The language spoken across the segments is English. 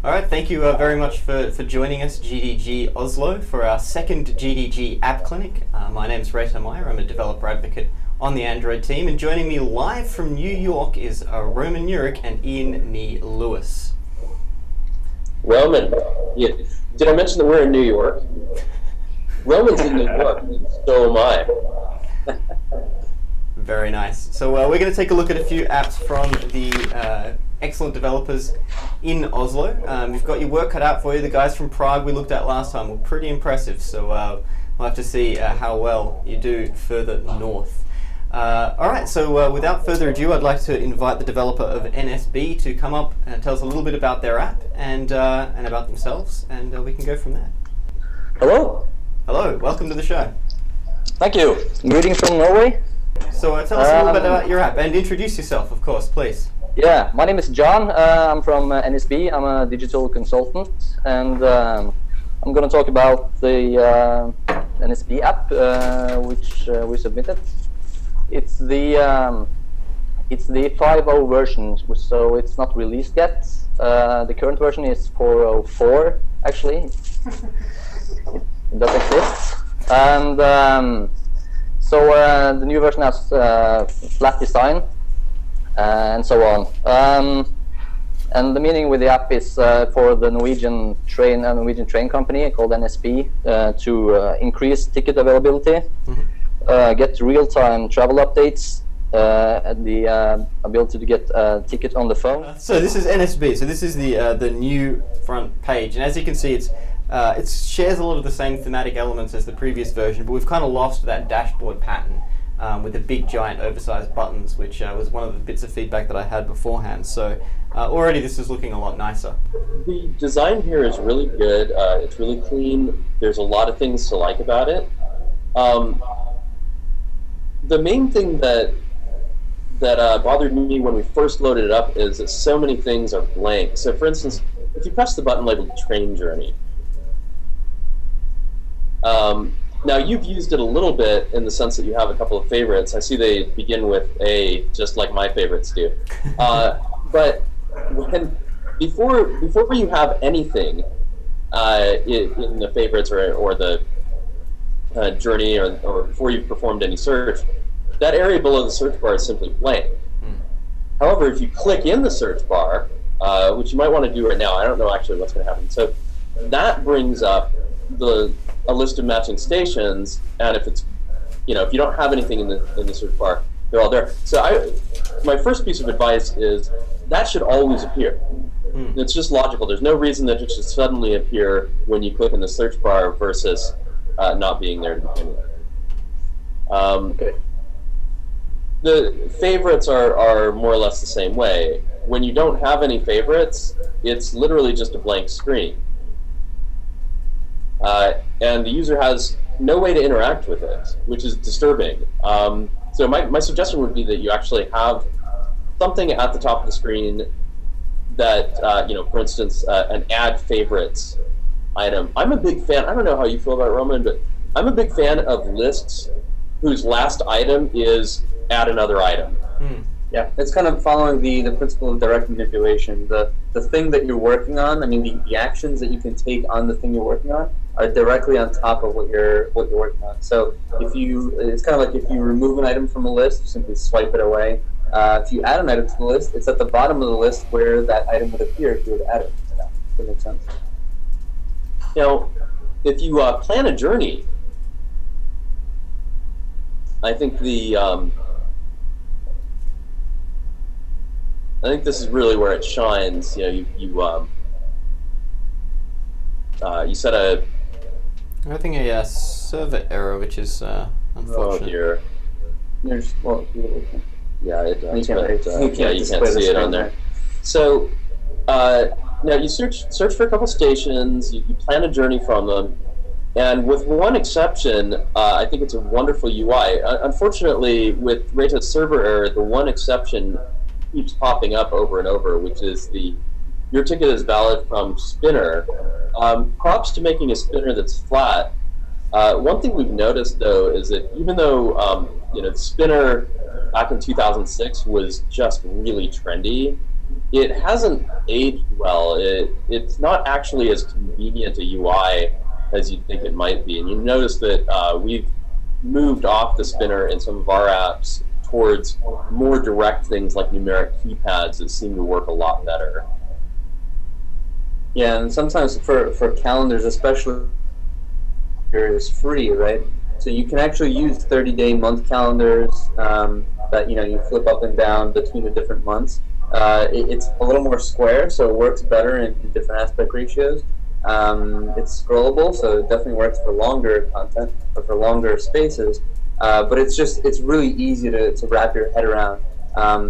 All right, thank you very much for joining us, GDG Oslo, for our second GDG App Clinic. My name's Reto Meier. I'm a developer advocate on the Android team, and joining me live from New York is Roman Nurik and Ian Ni-Lewis. Roman, yeah. Did I mention that we're in New York? Roman's in New York, and so am I. Very nice. So we're going to take a look at a few apps from the excellent developers in Oslo. You've got your work cut out for you. The guys from Prague we looked at last time were pretty impressive, so we'll have to see how well you do further north. Alright, so without further ado, I'd like to invite the developer of NSB to come up and tell us a little bit about their app and about themselves, and we can go from there. Hello. Hello, welcome to the show. Thank you. Greetings from Norway. So tell us a little bit about your app, and introduce yourself, of course, please. Yeah, my name is John. I'm from NSB. I'm a digital consultant, and I'm going to talk about the NSB app, which we submitted. It's the 5.0 version, so it's not released yet. The current version is 4.04, actually. It does exist, and so the new version has flat design and so on. And the meaning with the app is for the Norwegian train company called NSB to increase ticket availability, get real-time travel updates, and the ability to get a ticket on the phone. So this is NSB. So this is the new front page, and as you can see, it shares a lot of the same thematic elements as the previous version, but we've kind of lost that dashboard pattern with the big, giant, oversized buttons, which was one of the bits of feedback that I had beforehand. So already this is looking a lot nicer. The design here is really good. It's really clean. There's a lot of things to like about it. The main thing that bothered me when we first loaded it up is that so many things are blank. So for instance, if you press the button labeled Train Journey, now you've used it a little bit in the sense that you have a couple of favorites. I see they begin with A, just like my favorites do. But before you have anything in the favorites or the journey or before you've performed any search, that area below the search bar is simply blank. However, if you click in the search bar, which you might want to do right now, I don't know actually what's going to happen. So that brings up a list of matching stations, and if it's, if you don't have anything in the search bar, they're all there. So my first piece of advice is that should always appear. It's just logical. There's no reason that it should suddenly appear when you click in the search bar versus not being there to begin with. Okay. The favorites are more or less the same way. When you don't have any favorites, it's literally just a blank screen. And the user has no way to interact with it, which is disturbing. So my suggestion would be that you actually have something at the top of the screen that, for instance, an add favorites item. I'm a big fan, I don't know how you feel about it, Roman, but I'm a big fan of lists whose last item is add another item. Yeah, it's kind of following the principle of direct manipulation. The thing that you're working on, I mean, the actions that you can take on the thing you're working on are directly on top of what you're working on. So it's kind of like if you remove an item from a list, you simply swipe it away. If you add an item to the list, it's at the bottom of the list where that item would appear if you were to add it. If that makes sense. Now, if you plan a journey, I think I think this is really where it shines. You set a server error, which is unfortunate. Oh dear. Yeah, it does. You can't see it on there. So now you search for a couple stations. You plan a journey from them, and with one exception, I think it's a wonderful UI. Unfortunately, with Reto's server error, the one exception keeps popping up over and over, which is your ticket is valid from spinner. Props to making a spinner that's flat. One thing we've noticed though is that even though the spinner back in 2006 was just really trendy, it hasn't aged well. It's not actually as convenient a UI as you'd think it might be. And you notice that we've moved off the spinner in some of our apps towards more direct things like numeric keypads that seem to work a lot better. Yeah, and sometimes for calendars, especially, is free, right? So you can actually use 30-day month calendars that you flip up and down between the different months. It's a little more square, so it works better in different aspect ratios. It's scrollable, so it definitely works for longer content or for longer spaces. But it's really easy to wrap your head around.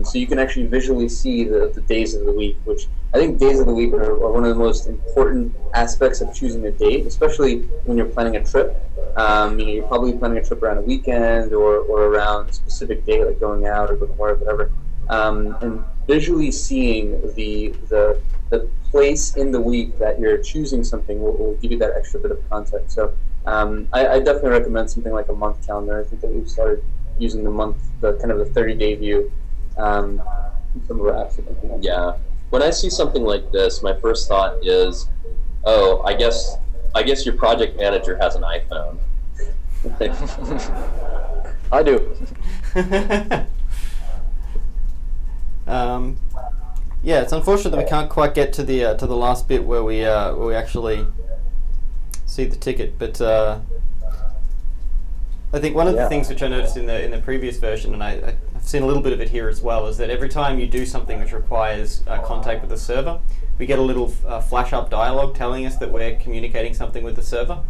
So you can actually visually see the days of the week, which I think days of the week are one of the most important aspects of choosing a date, especially when you're planning a trip. You're probably planning a trip around a weekend or around a specific day, like going out or going to work, whatever. And visually seeing the place in the week that you're choosing something will give you that extra bit of context. So I definitely recommend something like a month calendar. I think that we've started using the kind of the 30-day view. Some of our apps. Yeah. When I see something like this, my first thought is, oh, I guess your project manager has an iPhone. I do. Yeah, it's unfortunate that we can't quite get to the last bit where we actually see the ticket, but I think one of the things which I noticed in the previous version, and I've seen a little bit of it here as well, is that every time you do something which requires contact with the server, we get a little flash up dialogue telling us that we're communicating something with the server.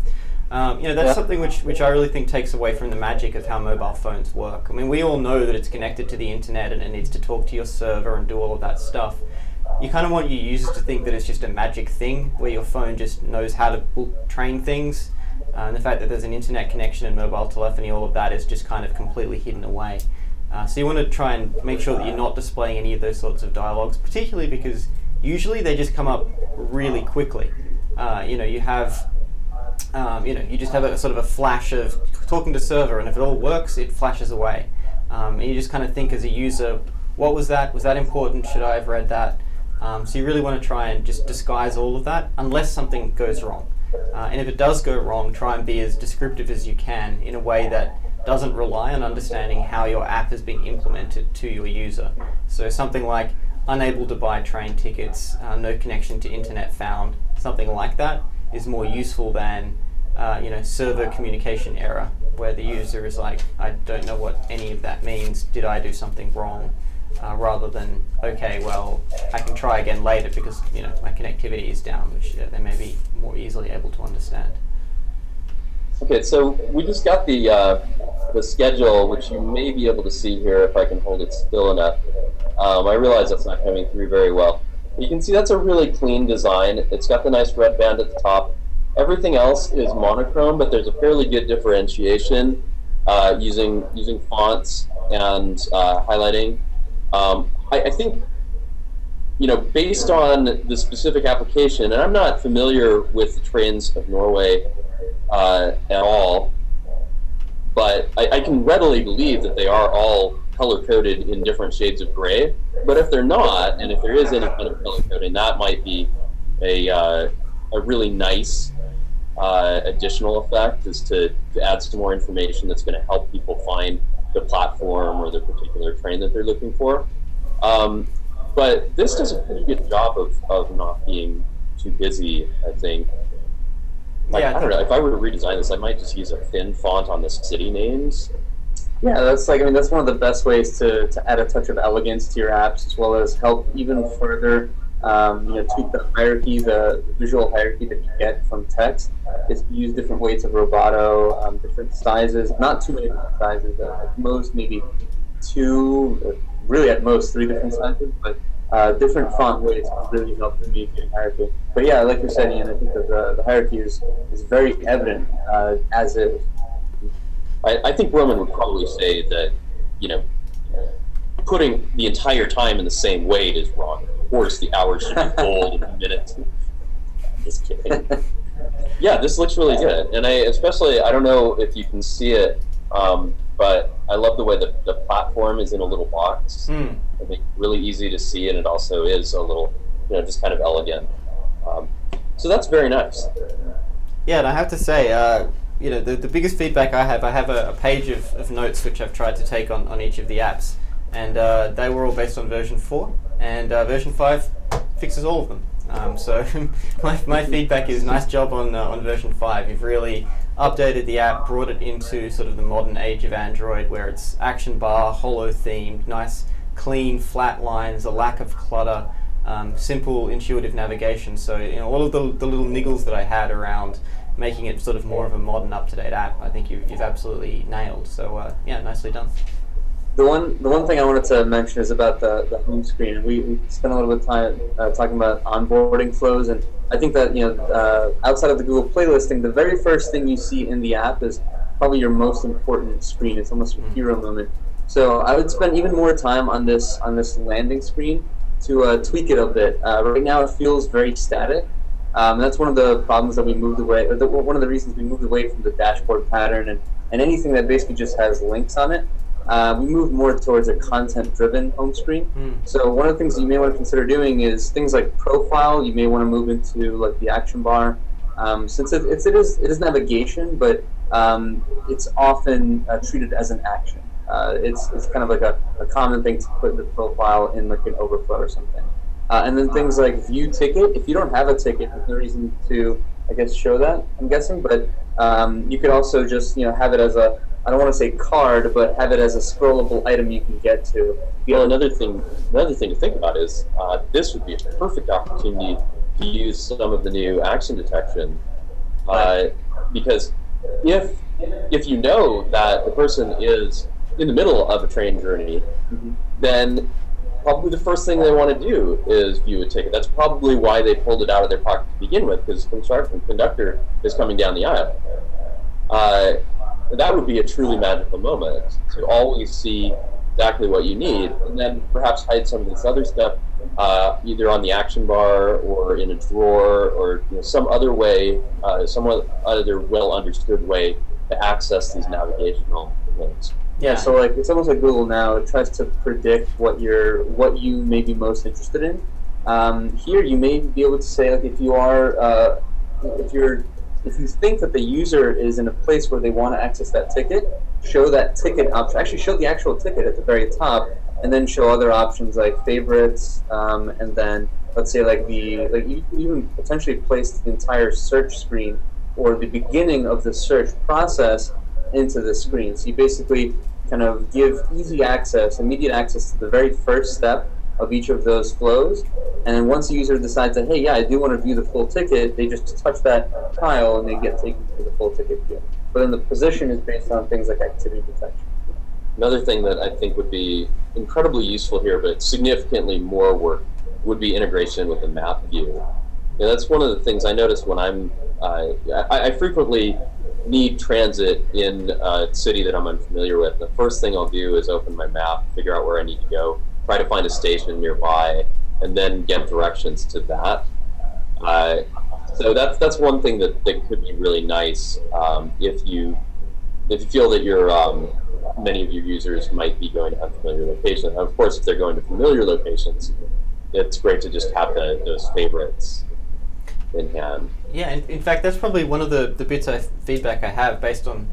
That's something which I really think takes away from the magic of how mobile phones work. I mean, we all know that it's connected to the internet and it needs to talk to your server and do all of that stuff. You kind of want your users to think that it's just a magic thing where your phone just knows how to train things. And the fact that there's an internet connection and mobile telephony, all of that is just kind of completely hidden away. So you want to try and make sure that you're not displaying any of those sorts of dialogues, particularly because usually they just come up really quickly. You just have a sort of a flash of talking to server, and if it all works, it flashes away. And you just kind of think as a user, what was that? Was that important? Should I have read that? So you really want to try and just disguise all of that unless something goes wrong. And if it does go wrong, try and be as descriptive as you can in a way that doesn't rely on understanding how your app has been implemented to your user. So something like unable to buy train tickets, no connection to internet found, something like that is more useful than server communication error, where the user is like, I don't know what any of that means, did I do something wrong? Rather than, okay, well, I can try again later because my connectivity is down, which they may be more easily able to understand. Okay, so we just got the schedule, which you may be able to see here if I can hold it still enough. I realize that's not coming through very well. You can see that's a really clean design. It's got the nice red band at the top. Everything else is monochrome, but there's a fairly good differentiation using fonts and highlighting. I think, based on the specific application, and I'm not familiar with the trains of Norway at all, but I can readily believe that they are all color-coded in different shades of gray. But if they're not, and if there is any kind of color coding, that might be a really nice additional effect, is to add some more information that's going to help people find the platform or the particular train that they're looking for. But this does a pretty good job of not being too busy, I think. I don't know, if I were to redesign this, I might just use a thin font on the city names. Yeah, that's one of the best ways to add a touch of elegance to your apps, as well as help even further tweak the hierarchy, the visual hierarchy that you get from text. Is to use different weights of roboto, different sizes, not too many different sizes, at most maybe two, really at most 3 different sizes, but different font weights really help communicate hierarchy. But yeah, like you said, Ian, I think that the hierarchy is very evident as is. I think Roman would probably say that, putting the entire time in the same weight is wrong. Of course, the hours should be bold and the minutes. Just kidding. Yeah, this looks really good, and I don't know if you can see it, but I love the way the platform is in a little box. I think really easy to see, and it also is a little, just kind of elegant. So that's very nice. Yeah, and I have to say, the biggest feedback I have a page of notes which I've tried to take on each of the apps, and they were all based on version 4, and version 5 fixes all of them. So my feedback is nice job on version 5. You've really updated the app, brought it into sort of the modern age of Android, where it's action bar, holo themed, nice clean flat lines, a lack of clutter, simple intuitive navigation. So all of the little niggles that I had around making it sort of more of a modern, up-to-date app, I think you've absolutely nailed. So yeah, nicely done. The one thing I wanted to mention is about the home screen, and we spent a little bit of time talking about onboarding flows, and I think that outside of the Google playlisting, the very first thing you see in the app is probably your most important screen. It's almost your hero moment. So I would spend even more time on this landing screen to tweak it a bit. Right now it feels very static. That's one of the problems that we moved away, or one of the reasons we moved away from the dashboard pattern and anything that basically just has links on it. We moved more towards a content-driven home screen. So one of the things that you may want to consider doing is things like profile. You may want to move into like the action bar, since it is navigation, but it's often treated as an action. It's kind of like a common thing to put the profile in like an overflow or something. And then things like view ticket. If you don't have a ticket, there's no reason to, I guess, show that, I'm guessing. But you could also just have it as a, I don't want to say card, but have it as a scrollable item you can get to. Well, another thing to think about is this would be a perfect opportunity to use some of the new action detection, because if you know that the person is in the middle of a train journey, then probably the first thing they want to do is view a ticket. That's probably why they pulled it out of their pocket to begin with, because the conductor is coming down the aisle. That would be a truly magical moment, to always see exactly what you need, and then perhaps hide some of this other stuff, either on the action bar or in a drawer, or some other way, some other well understood way to access these navigational links. Yeah, so like it's almost like Google now. It tries to predict what you may be most interested in. Here, you may be able to say, like, if you think that the user is in a place where they want to access that ticket, show that ticket option. Actually, show the actual ticket at the very top, and then show other options like favorites, and then let's say you can even potentially place the entire search screen or the beginning of the search process into the screen. So you basically kind of give easy access, immediate access to the very first step of each of those flows, and then once the user decides that, hey, yeah, I do want to view the full ticket, they just touch that tile and they get taken to the full ticket view. But then the position is based on things like activity detection. Another thing that I think would be incredibly useful here, but significantly more work, would be integration with the map view. And that's one of the things I notice when I frequently need transit in a city that I'm unfamiliar with. The first thing I'll do is open my map, figure out where I need to go, try to find a station nearby, and then get directions to that. So that's one thing that could be really nice if you feel that many of your users might be going to unfamiliar locations. And of course, if they're going to familiar locations, it's great to just have those favorites in hand. Yeah, in fact, that's probably one of the bits of feedback I have based on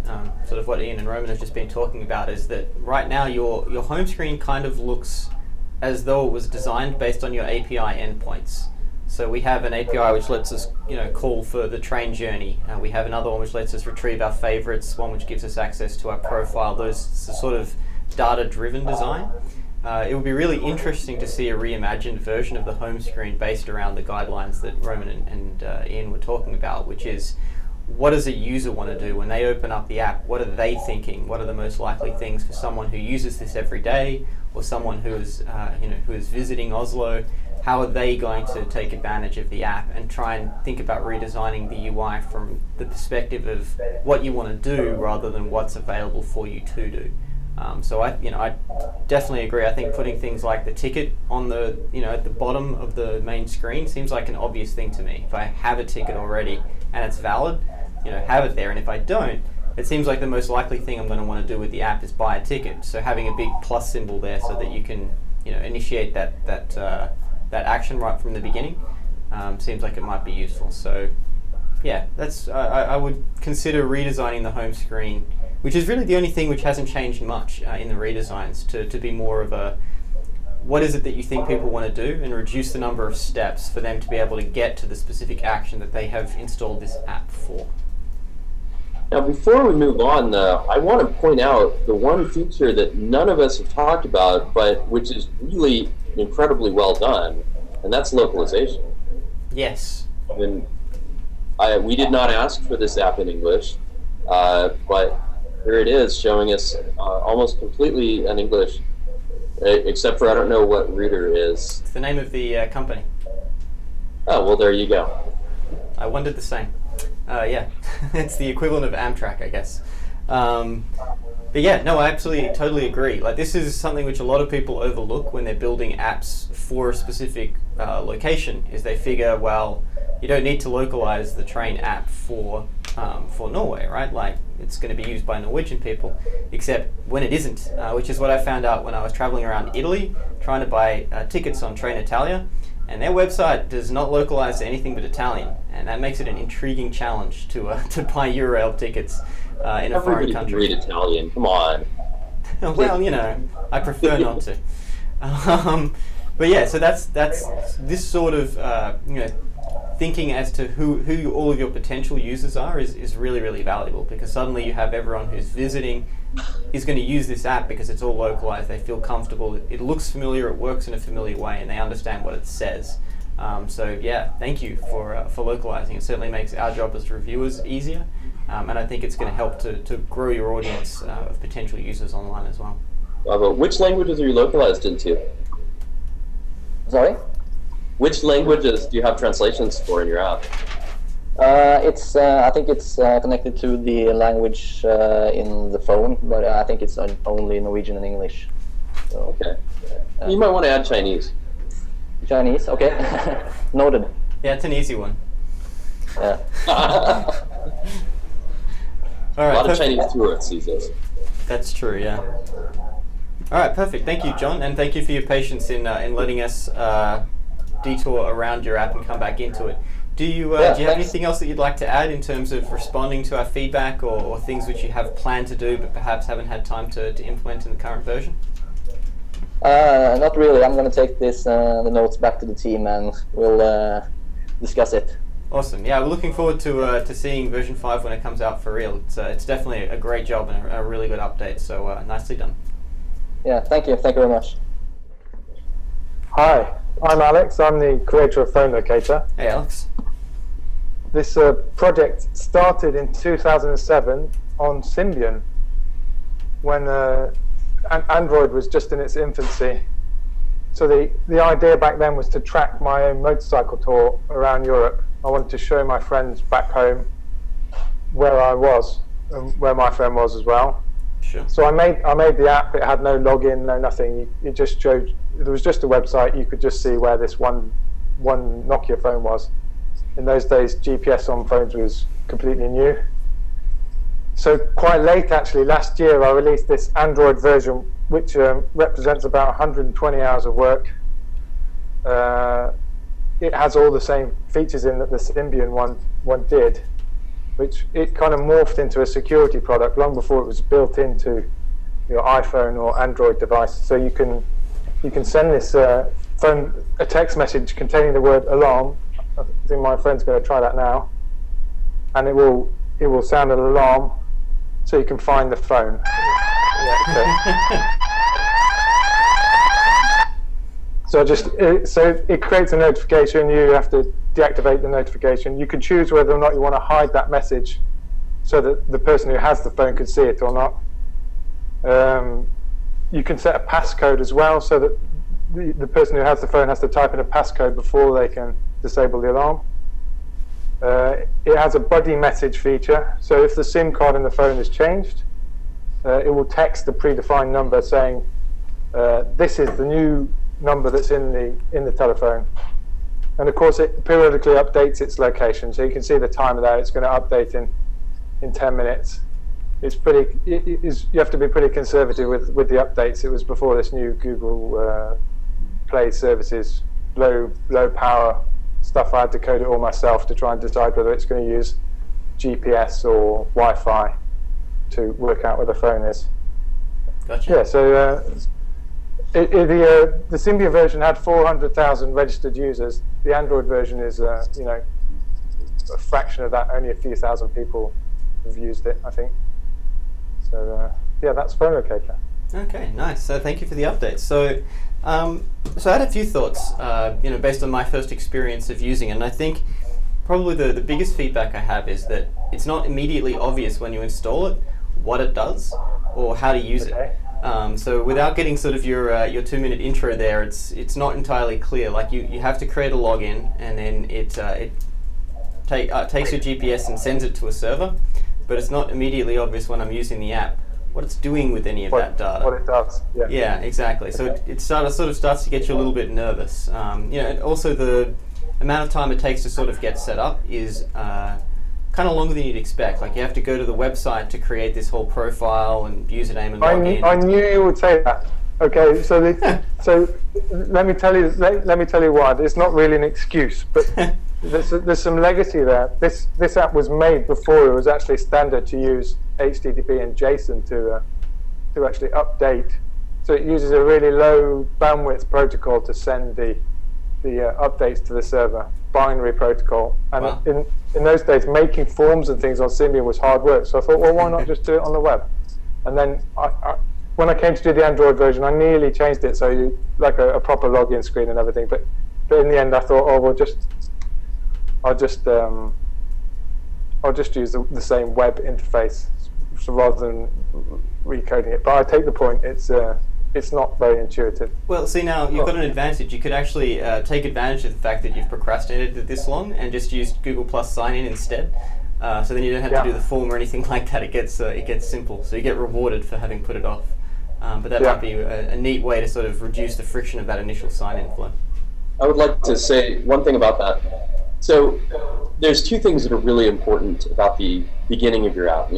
sort of what Ian and Roman have just been talking about, is that right now your home screen kind of looks as though it was designed based on your API endpoints. So we have an API which lets us call for the train journey. We have another one which lets us retrieve our favorites, one which gives us access to our profile, those sort of data-driven design. It would be really interesting to see a reimagined version of the home screen based around the guidelines that Roman and Ian were talking about, which is, what does a user want to do when they open up the app? What are they thinking? What are the most likely things for someone who uses this every day, or someone who is who is visiting Oslo? How are they going to take advantage of the app, and try and think about redesigning the UI from the perspective of what you want to do rather than what's available for you to do? So I definitely agree. I think putting things like the ticket on the at the bottom of the main screen seems like an obvious thing to me. If I have a ticket already and it's valid, have it there. And if I don't, it seems like the most likely thing I'm going to want to do with the app is buy a ticket. So having a big plus symbol there so that you can, initiate that action right from the beginning seems like it might be useful. So yeah, that's I would consider redesigning the home screen, which is really the only thing which hasn't changed much in the redesigns, to be more of a, what is it that you think people want to do, and reduce the number of steps for them to be able to get to the specific action that they have installed this app for. Now, before we move on, I want to point out the one feature that none of us have talked about, but which is really incredibly well done, and that's localization. Yes. And we did not ask for this app in English, but here it is, showing us almost completely in English, except for I don't know what Reader is. It's the name of the company. Oh, well, there you go. I wondered the same. Yeah, it's the equivalent of Amtrak, I guess. But yeah, no, I absolutely, totally agree. Like, this is something which a lot of people overlook when they're building apps for a specific location, is they figure, well, you don't need to localize the train app for Norway, right? Like, it's going to be used by Norwegian people, except when it isn't, which is what I found out when I was traveling around Italy, trying to buy tickets on Train Italia, and their website does not localize to anything but Italian, and that makes it an intriguing challenge to buy Eurail tickets in a foreign country. Everybody can read Italian, come on. Well, I prefer not to. But yeah, so that's this sort of thinking as to who all of your potential users are is really, really valuable, because suddenly you have everyone who's visiting is going to use this app because it's all localized. They feel comfortable. It looks familiar. It works in a familiar way, and they understand what it says. So yeah, thank you for localizing. It certainly makes our job as reviewers easier, and I think it's going to help to grow your audience of potential users online as well. But which languages are you localized into? Sorry? Which languages do you have translations for in your app? I think it's connected to the language in the phone, but I think it's only Norwegian and English. So, okay. You might want to add Chinese. Chinese, okay. Noted. Yeah, it's an easy one. Yeah. All right, a lot of Chinese tourists these days. That's true, yeah. All right, perfect. Thank you, John, and thank you for your patience in letting us detour around your app and come back into it. Do you have anything else that you'd like to add in terms of responding to our feedback, or things which you have planned to do but perhaps haven't had time to implement in the current version? Not really. I'm going to take the notes back to the team, and we'll discuss it. Awesome. Yeah, we're looking forward to seeing version 5 when it comes out for real. It's definitely a great job and a really good update. So nicely done. Yeah, thank you. Thank you very much. Hi, I'm Alex. I'm the creator of Phone Locator. Hey, Alex. This project started in 2007 on Symbian, when Android was just in its infancy. So the idea back then was to track my own motorcycle tour around Europe. I wanted to show my friends back home where I was and where my friend was as well. Sure. So I made the app. It had no login, no nothing. It just showed. There was just a website. You could just see where this one Nokia phone was. In those days, GPS on phones was completely new. So quite late, actually, last year I released this Android version, which represents about 120 hours of work. It has all the same features in that the Symbian one did, which it kind of morphed into a security product long before it was built into your iPhone or Android device. So you can send this phone a text message containing the word alarm. I think my friend's going to try that now, and it will sound an alarm, so you can find the phone. Yeah, okay. So it creates a notification. You have to deactivate the notification. You can choose whether or not you want to hide that message, so that the person who has the phone could see it or not. You can set a passcode as well, so that the person who has the phone has to type in a passcode before they can disable the alarm. It has a buddy message feature, so if the SIM card in the phone is changed, it will text the predefined number saying, this is the new number that's in the telephone. And of course it periodically updates its location, so you can see the time of that. It's going to update in 10 minutes. it's pretty. You have to be pretty conservative with the updates. It was before this new Google Play services, low power stuff. I had to code it all myself to try and decide whether it's going to use GPS or Wi-Fi to work out where the phone is. Gotcha. Yeah. So the Symbian version had 400,000 registered users. The Android version is you know, a fraction of that. Only a few thousand people have used it, I think. So yeah, that's Phone Locator. Okay, nice. So thank you for the update. So so I had a few thoughts, you know, based on my first experience of using it, and I think probably the biggest feedback I have is that it's not immediately obvious when you install it what it does or how to use it. So without getting sort of your 2-minute intro there, it's not entirely clear. Like you have to create a login, and then it takes your GPS and sends it to a server, but it's not immediately obvious when I'm using the app what it's doing with any of that data. What it does. Yeah. Yeah, exactly. So it sort of starts to get you a little bit nervous. You know, and also the amount of time it takes to sort of get set up is kind of longer than you'd expect. Like you have to go to the website to create this whole profile and username and login. I knew you would say that. Okay, so so let me tell you why. It's not really an excuse, but there's some legacy there. This app was made before it was actually standard to use HTTP and JSON to actually update. So it uses a really low bandwidth protocol to send the updates to the server, binary protocol. And wow. in those days, making forms and things on Symbian was hard work. So I thought, well, why not just do it on the web? And then when I came to do the Android version, I nearly changed it so you like a proper login screen and everything. But in the end, I thought, oh, well, I'll just use the same web interface rather than recoding it. But I take the point. It's not very intuitive. Well, see, now you've got an advantage. You could actually take advantage of the fact that you've procrastinated it this long and just use Google Plus Sign In instead. So then you don't have to do the form or anything like that. It gets simple. So you get rewarded for having put it off. But that might be a neat way to sort of reduce the friction of that initial sign-in flow. I would like to say one thing about that. So there's two things that are really important about the beginning of your app.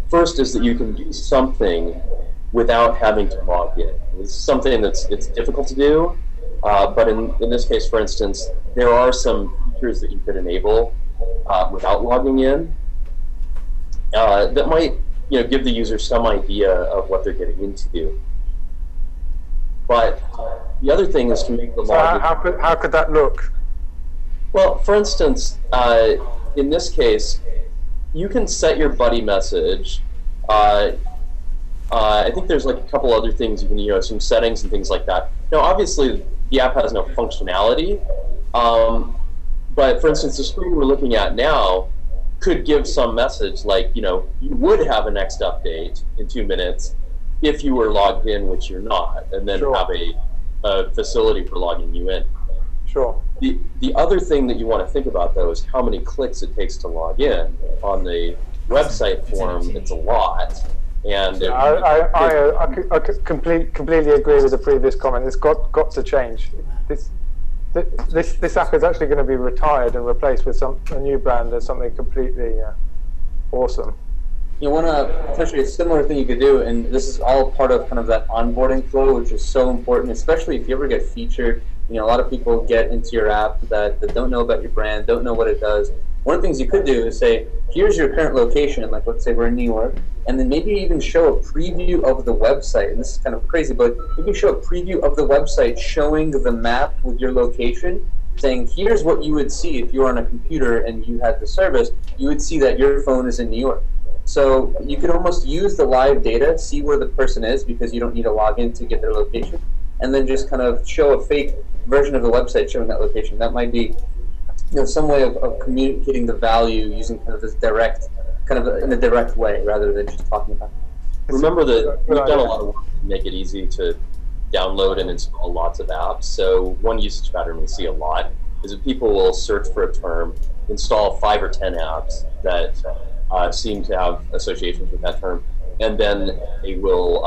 First is that you can do something without having to log in. It's something it's difficult to do, but in this case, for instance, there are some features that you could enable without logging in that might give the user some idea of what they're getting into. But the other thing is to make the login. So how could that look? Well, for instance, in this case, you can set your buddy message. I think there's like a couple other things you can, some settings and things like that. Now, obviously, the app has no functionality, but for instance, the screen we're looking at now could give some message like, you would have a next update in 2 minutes if you were logged in, which you're not, and then have a facility for logging you in. Sure. The other thing that you want to think about, though, is how many clicks it takes to log in. On the website form, it's a lot. And I completely agree with the previous comment. It's got to change. This app is actually going to be retired and replaced with a new brand and something completely awesome. You want to potentially a similar thing you could do, and this is all part of kind of that onboarding flow, which is so important, especially if you ever get featured. A lot of people get into your app that don't know about your brand, don't know what it does. One of the things you could do is say, here's your current location, like let's say we're in New York, and then maybe even show a preview of the website. And this is kind of crazy, but maybe show a preview of the website showing the map with your location, saying here's what you would see if you were on a computer and you had the service. You would see that your phone is in New York. So you could almost use the live data, see where the person is because you don't need to log in to get their location, and then just kind of show a fake version of the website showing that location. That might be some way of communicating the value using kind of this direct, kind of in a direct way rather than just talking about it. Remember that we've done a lot of work to make it easy to download and install lots of apps. So one usage pattern we see a lot is that people will search for a term, install 5 or 10 apps that seem to have associations with that term, and then they will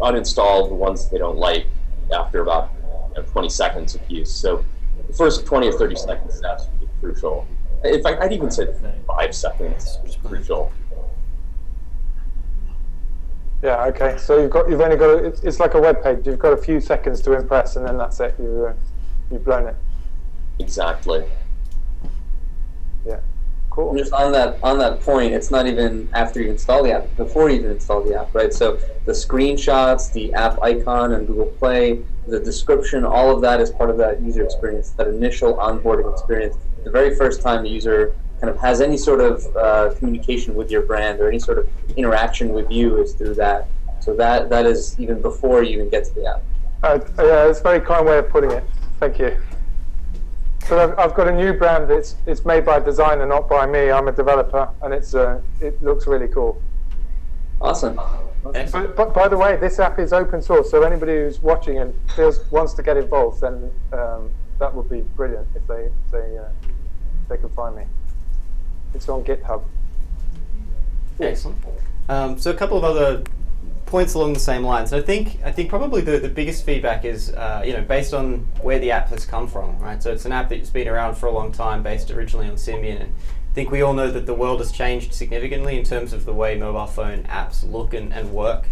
uninstall the ones they don't like after about 20 seconds of use. So the first 20 or 30 seconds is absolutely crucial. In fact, I'd even say 5 seconds is crucial. Yeah. Okay. So you've only got it's like a web page. You've got a few seconds to impress, and then that's it. You've blown it. Exactly. Yeah. Cool. And just on that point, it's not even after you install the app, before you even install the app, right? So the screenshots, the app icon on Google Play, the description, all of that is part of that user experience, that initial onboarding experience. The very first time the user kind of has any sort of communication with your brand or any sort of interaction with you is through that. So that is even before you even get to the app. Yeah, it's a very kind way of putting it. Thank you. So I've got a new brand. It's made by a designer, not by me. I'm a developer, and it looks really cool. Awesome. But by the way, this app is open source, so anybody who's watching and wants to get involved, then that would be brilliant if they can find me. It's on GitHub. Excellent. So a couple of other points along the same lines. I think probably the biggest feedback is based on where the app has come from, right? So it's an app that's been around for a long time, based originally on Symbian, and I think we all know that the world has changed significantly in terms of the way mobile phone apps look and work,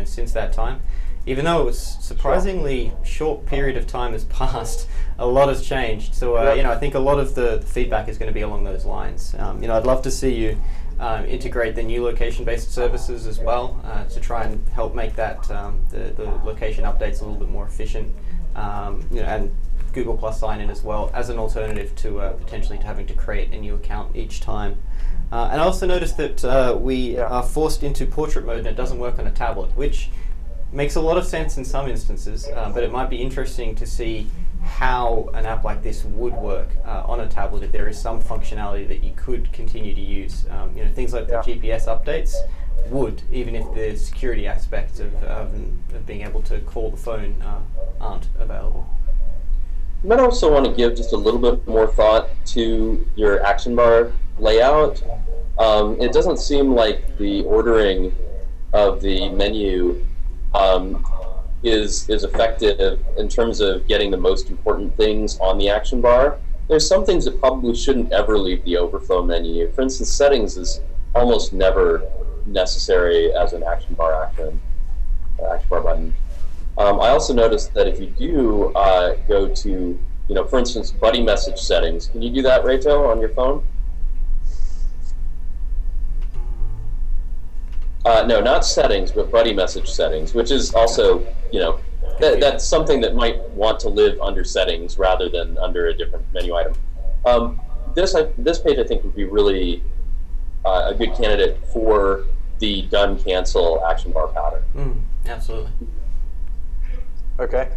since that time. Even though it was surprisingly short period of time has passed, a lot has changed. So I think a lot of the feedback is going to be along those lines. I'd love to see you integrate the new location-based services as well to try and help make that the location updates a little bit more efficient, and Google Plus sign-in as well as an alternative to potentially having to create a new account each time. And I also noticed that we are forced into portrait mode and it doesn't work on a tablet, which makes a lot of sense in some instances, but it might be interesting to see how an app like this would work on a tablet if there is some functionality that you could continue to use. Things like the GPS updates would, even if the security aspects of being able to call the phone aren't available. You might also want to give just a little bit more thought to your action bar layout. It doesn't seem like the ordering of the menu is effective in terms of getting the most important things on the action bar. There's some things that probably shouldn't ever leave the overflow menu. For instance, settings is almost never necessary as an action bar button. I also noticed that if you do go to, for instance, buddy message settings, can you do that, Reto, on your phone? No, not settings, but buddy message settings, which is also, that's something that might want to live under settings rather than under a different menu item. This page, I think, would be really a good candidate for the done cancel action bar pattern. Absolutely. Okay.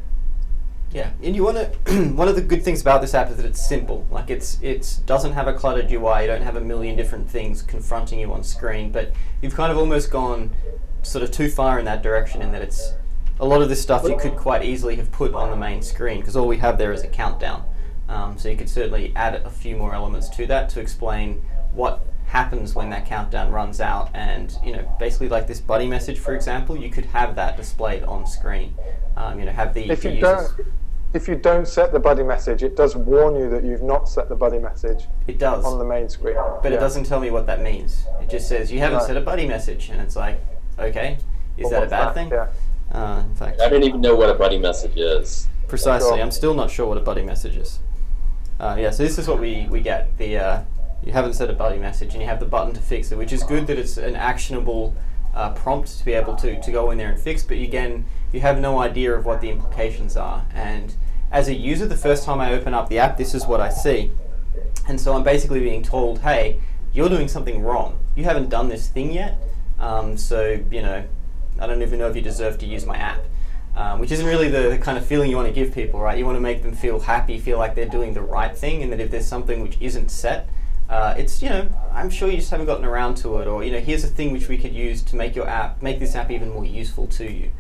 Yeah, and you want to. One of the good things about this app is that it's simple. Like it doesn't have a cluttered UI. You don't have a million different things confronting you on screen. But you've kind of almost gone sort of too far in that direction, in that it's a lot of this stuff you could quite easily have put on the main screen, because all we have there is a countdown. So you could certainly add a few more elements to that to explain what happens when that countdown runs out, and basically like this buddy message, for example, you could have that displayed on screen. Have the if you don't set the buddy message, it does warn you that you've not set the buddy message. It does on the main screen, but it doesn't tell me what that means. It just says you haven't set a buddy message, and it's like, okay, is that a bad thing? Yeah. In fact, I don't even know what a buddy message is. Precisely, Sure. I'm still not sure what a buddy message is. So this is what we get. You haven't set a buddy message, and you have the button to fix it, which is good that it's an actionable prompt to be able to go in there and fix, but again, you have no idea of what the implications are. And as a user, the first time I open up the app, this is what I see. And so I'm basically being told, hey, you're doing something wrong. You haven't done this thing yet, so, I don't even know if you deserve to use my app. Which isn't really the kind of feeling you want to give people, right? You want to make them feel happy, feel like they're doing the right thing, and that if there's something which isn't set, it's, I'm sure you just haven't gotten around to it, or, here's a thing which we could use to make this app even more useful to you.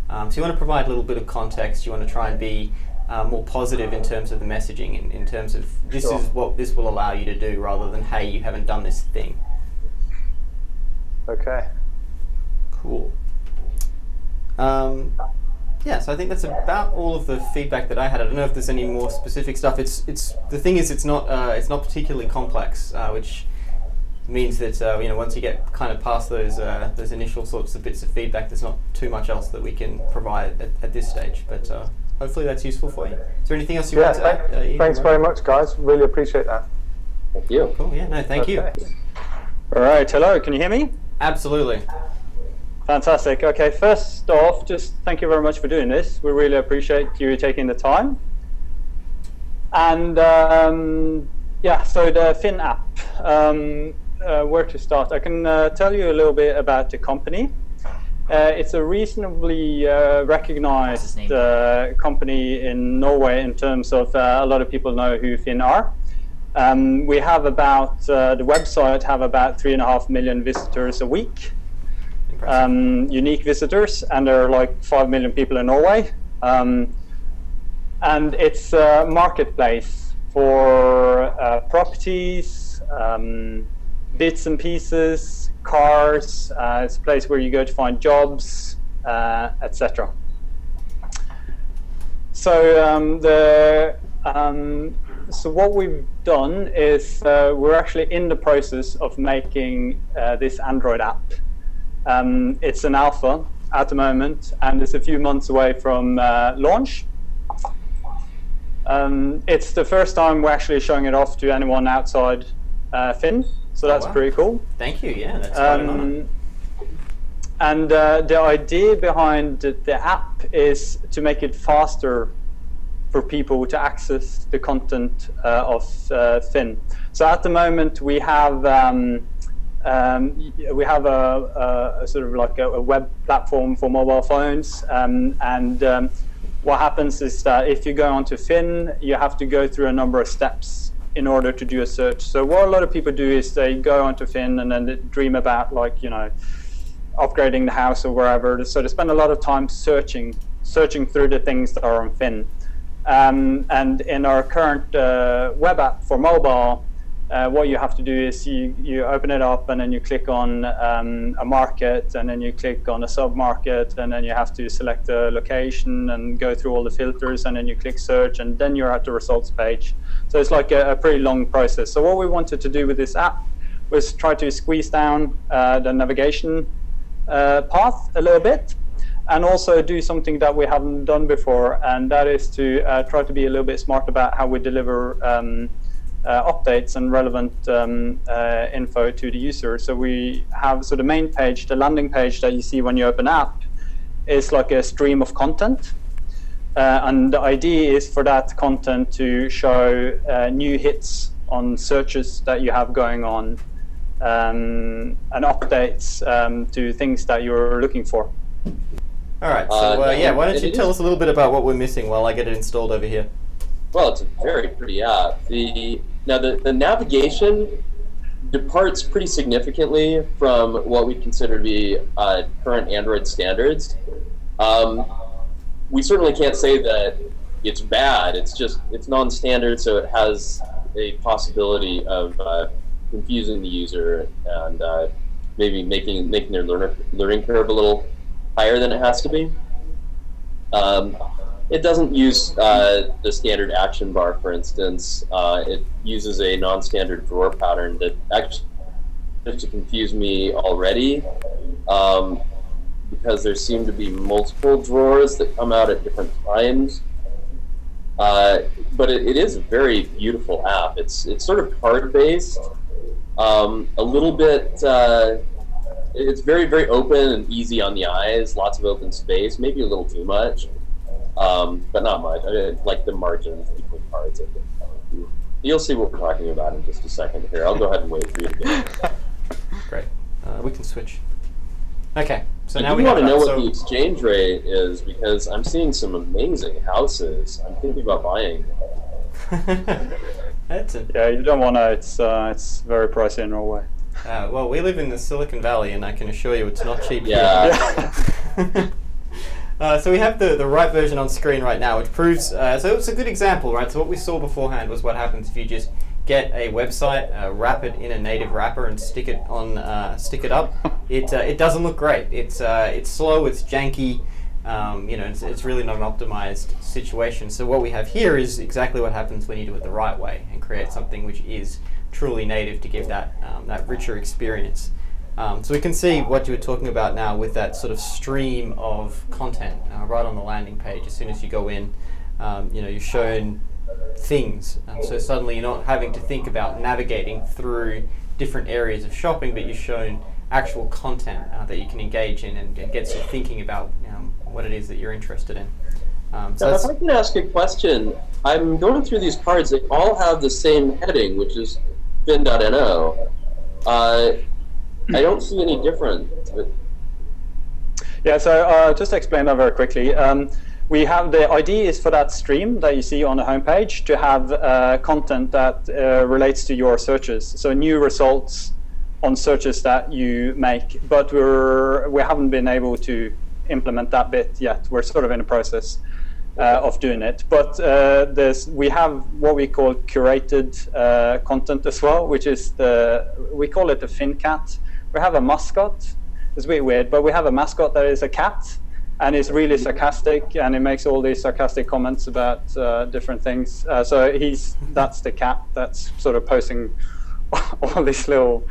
So you want to provide a little bit of context. You want to try and be more positive in terms of the messaging, in terms of this is what this will allow you to do, rather than, hey, you haven't done this thing. Okay. Cool. So I think that's about all of the feedback that I had. I don't know if there's any more specific stuff. The thing is, it's not particularly complex, which means that once you get kind of past those initial sorts of bits of feedback, there's not too much else that we can provide at this stage. But hopefully that's useful for you. Is there anything else you want to add? Thanks very much, guys. Really appreciate that. Thank you. Cool. Yeah. No. Thank you. All right. Hello. Can you hear me? Absolutely. Fantastic. Okay. First off, just thank you very much for doing this. We really appreciate you taking the time. And yeah. So the Finn app. Where to start? I can tell you a little bit about the company. It's a reasonably recognized company in Norway in terms of a lot of people know who Finn are. We have about, the website have about 3.5 million visitors a week, unique visitors, and there are like 5 million people in Norway. And it's a marketplace for properties, bits and pieces, cars. It's a place where you go to find jobs, etc. So so what we've done is we're actually in the process of making this Android app. It's an alpha at the moment, and it's a few months away from launch. It's the first time we're actually showing it off to anyone outside Finn. So that's pretty cool. Thank you. Yeah, that's quite an honor. And the idea behind the app is to make it faster for people to access the content of Finn. So at the moment we have a sort of like a web platform for mobile phones, and what happens is that if you go onto Finn, you have to go through a number of steps in order to do a search. So what a lot of people do is they go onto Finn and then they dream about, like, upgrading the house or wherever. So they spend a lot of time searching through the things that are on Finn. And in our current web app for mobile, what you have to do is you open it up and then you click on a market, and then you click on a sub-market, and then you have to select a location and go through all the filters, and then you click search, and then you're at the results page. So it's like a pretty long process. So what we wanted to do with this app was try to squeeze down the navigation path a little bit, and also do something that we haven't done before, and that is to try to be a little bit smart about how we deliver updates and relevant info to the user. So we have, so the main page, the landing page that you see when you open app, is like a stream of content. And the idea is for that content to show new hits on searches that you have going on, and updates to things that you're looking for. All right, so yeah, why don't you tell us a little bit about what we're missing while I get it installed over here? Well, it's a very pretty app. The navigation departs pretty significantly from what we consider to be current Android standards. We certainly can't say that it's bad. It's non-standard, so it has a possibility of confusing the user and maybe making their learning curve a little higher than it has to be. It doesn't use the standard action bar, for instance. It uses a non-standard drawer pattern that actually to confuse me already, because there seem to be multiple drawers that come out at different times. But it is a very beautiful app. It's sort of card-based, a little bit. It's very, very open and easy on the eyes. Lots of open space, maybe a little too much, but not much. I like the margins between cards. I think you'll see what we're talking about in just a second here. I'll go ahead and wait for you to get. Great. We can switch. Okay. So now we want to know what the exchange rate is, because I'm seeing some amazing houses. I'm thinking about buying. Yeah, you don't want to. It's very pricey in Norway. Well, we live in the Silicon Valley, and I can assure you it's not cheap. Yeah. So we have the right version on screen right now, which proves. So it's a good example, right? So what we saw beforehand was what happens if you just get a website, wrap it in a native wrapper, and stick it up. It doesn't look great. It's slow. It's janky. You know, it's really not an optimized situation. So what we have here is exactly what happens when you do it the right way and create something which is truly native to give that that richer experience. So we can see what you were talking about now with that sort of stream of content right on the landing page. As soon as you go in, you know, you're shown things. So suddenly you're not having to think about navigating through different areas of shopping, but you're shown actual content that you can engage in and gets you thinking about what it is that you're interested in. So if I can ask a question, I'm going through these cards. They all have the same heading, which is Finn.no. I don't see any difference. Yeah, so just to explain that very quickly. We have the idea is for that stream that you see on the homepage to have content that relates to your searches. So new results on searches that you make, but we haven't been able to implement that bit yet. We're sort of in the process of doing it. But we have what we call curated content as well, which is we call it the Finn cat. We have a mascot. It's a bit weird, but we have a mascot that is a cat. And it's really sarcastic, and he makes all these sarcastic comments about different things. So that's the cat that's sort of posting all these little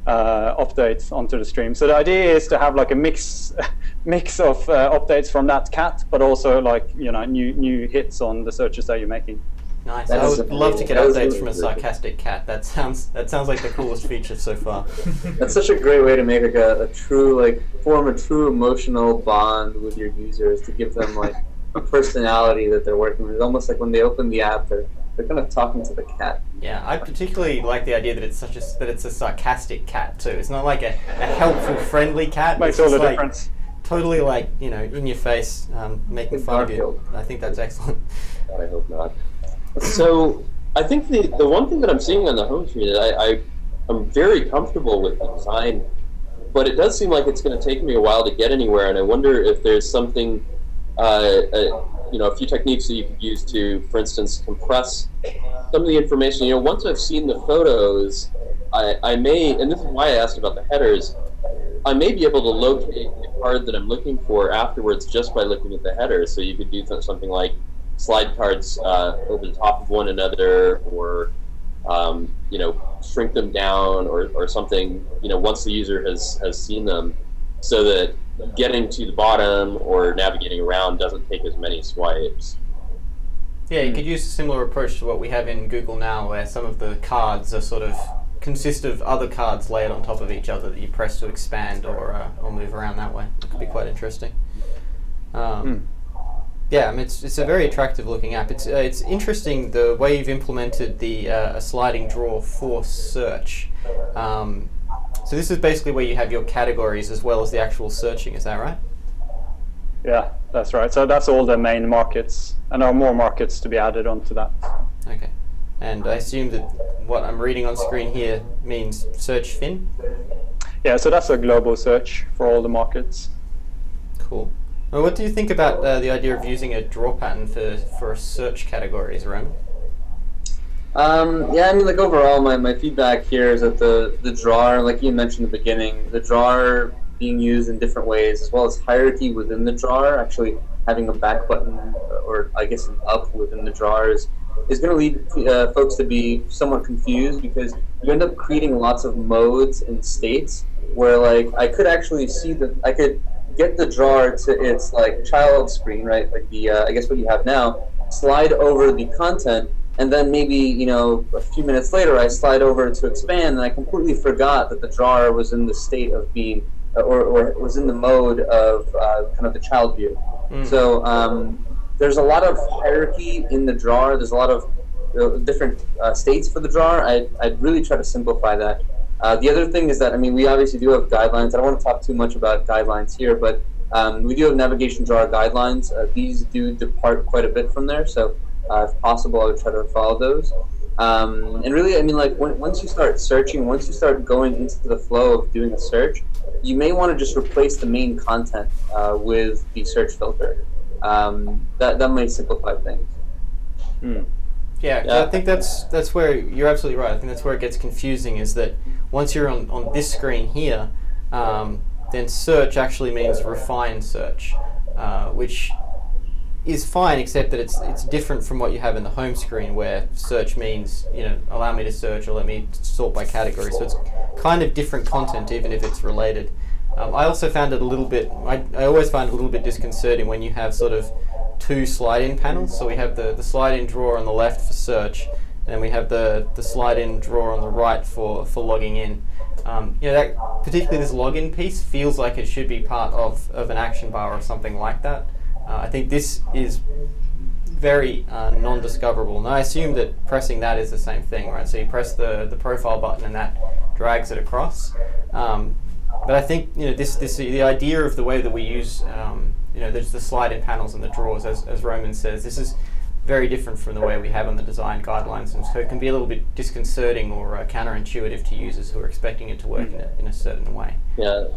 updates onto the stream. So the idea is to have like a mix of updates from that cat, but also like new hits on the searches that you're making. Nice. I would love to get updates from a sarcastic cat. That sounds like the coolest feature so far. That's such a great way to make like a true form a true emotional bond with your users, to give them like a personality that they're working with. It's almost like when they open the app, they're kind of talking to the cat. Yeah, I particularly like the idea that it's a sarcastic cat too. It's not like a helpful, friendly cat. Makes all the difference. Totally in your face, making fun of you. I think that's excellent. I hope not. So I think the one thing that I'm seeing on the home screen, I'm very comfortable with the design, but it does seem like it's going to take me a while to get anywhere, and I wonder if there's something, a few techniques that you could use to, for instance, compress some of the information. Once I've seen the photos, I may, and this is why I asked about the headers, I may be able to locate the card that I'm looking for afterwards just by looking at the headers. So you could do something like slide cards over the top of one another, or shrink them down, or something. Once the user has seen them, so that getting to the bottom or navigating around doesn't take as many swipes. Yeah, you could use a similar approach to what we have in Google Now, where some of the cards are sort of consist of other cards layered on top of each other that you press to expand or move around that way. It could be quite interesting. Yeah, I mean, it's a very attractive looking app. It's interesting the way you've implemented the a sliding drawer for search. So this is basically where you have your categories as well as the actual searching. Is that right? Yeah, that's right. So that's all the main markets, and there are more markets to be added onto that. Okay. And I assume that what I'm reading on screen here means search Finn? Yeah, so that's a global search for all the markets. Cool. Well, what do you think about the idea of using a draw pattern for search categories, Roman? Yeah, I mean, overall, my feedback here is that the drawer, like you mentioned in the beginning, the drawer being used in different ways, as well as hierarchy within the drawer, actually having a back button, or I guess an up within the drawers, is going to lead folks to be somewhat confused, because you end up creating lots of modes and states where, I could actually see I could get the drawer to its child screen, right? Like the I guess what you have now, slide over the content, and then maybe a few minutes later I slide over to expand, and I completely forgot that the drawer was in the state of being, or was in the mode of kind of the child view. So there's a lot of hierarchy in the drawer. There's a lot of different states for the drawer. I'd really try to simplify that. The other thing is that, I mean, we obviously do have guidelines. I don't want to talk too much about guidelines here, but we do have navigation drawer guidelines. These do depart quite a bit from there, so if possible, I would try to follow those. And really, I mean, once you start searching, once you start going into the flow of doing a search, you may want to just replace the main content with the search filter. That might simplify things. Yeah, I think that's where you're absolutely right. I think that's where it gets confusing, is that once you're on this screen here, then search actually means refine search. which is fine, except that it's different from what you have in the home screen, where search means, you know, allow me to search or let me sort by category. So it's kind of different content, even if it's related. I also found it a little bit, I always find it a little bit disconcerting when you have sort of two slide-in panels. So we have the slide-in drawer on the left for search, and then we have the slide-in drawer on the right for logging in. You know, that, particularly this login piece, feels like it should be part of an action bar or something like that. I think this is very non-discoverable, and I assume that pressing that is the same thing, right? So you press the profile button and that drags it across. But I think, you know, the idea of the way that we use, you know, there's the slide-in panels and the drawers, as Roman says, this is very different from the way we have on the design guidelines, and so it can be a little bit disconcerting or counterintuitive to users who are expecting it to work in a certain way. Yeah,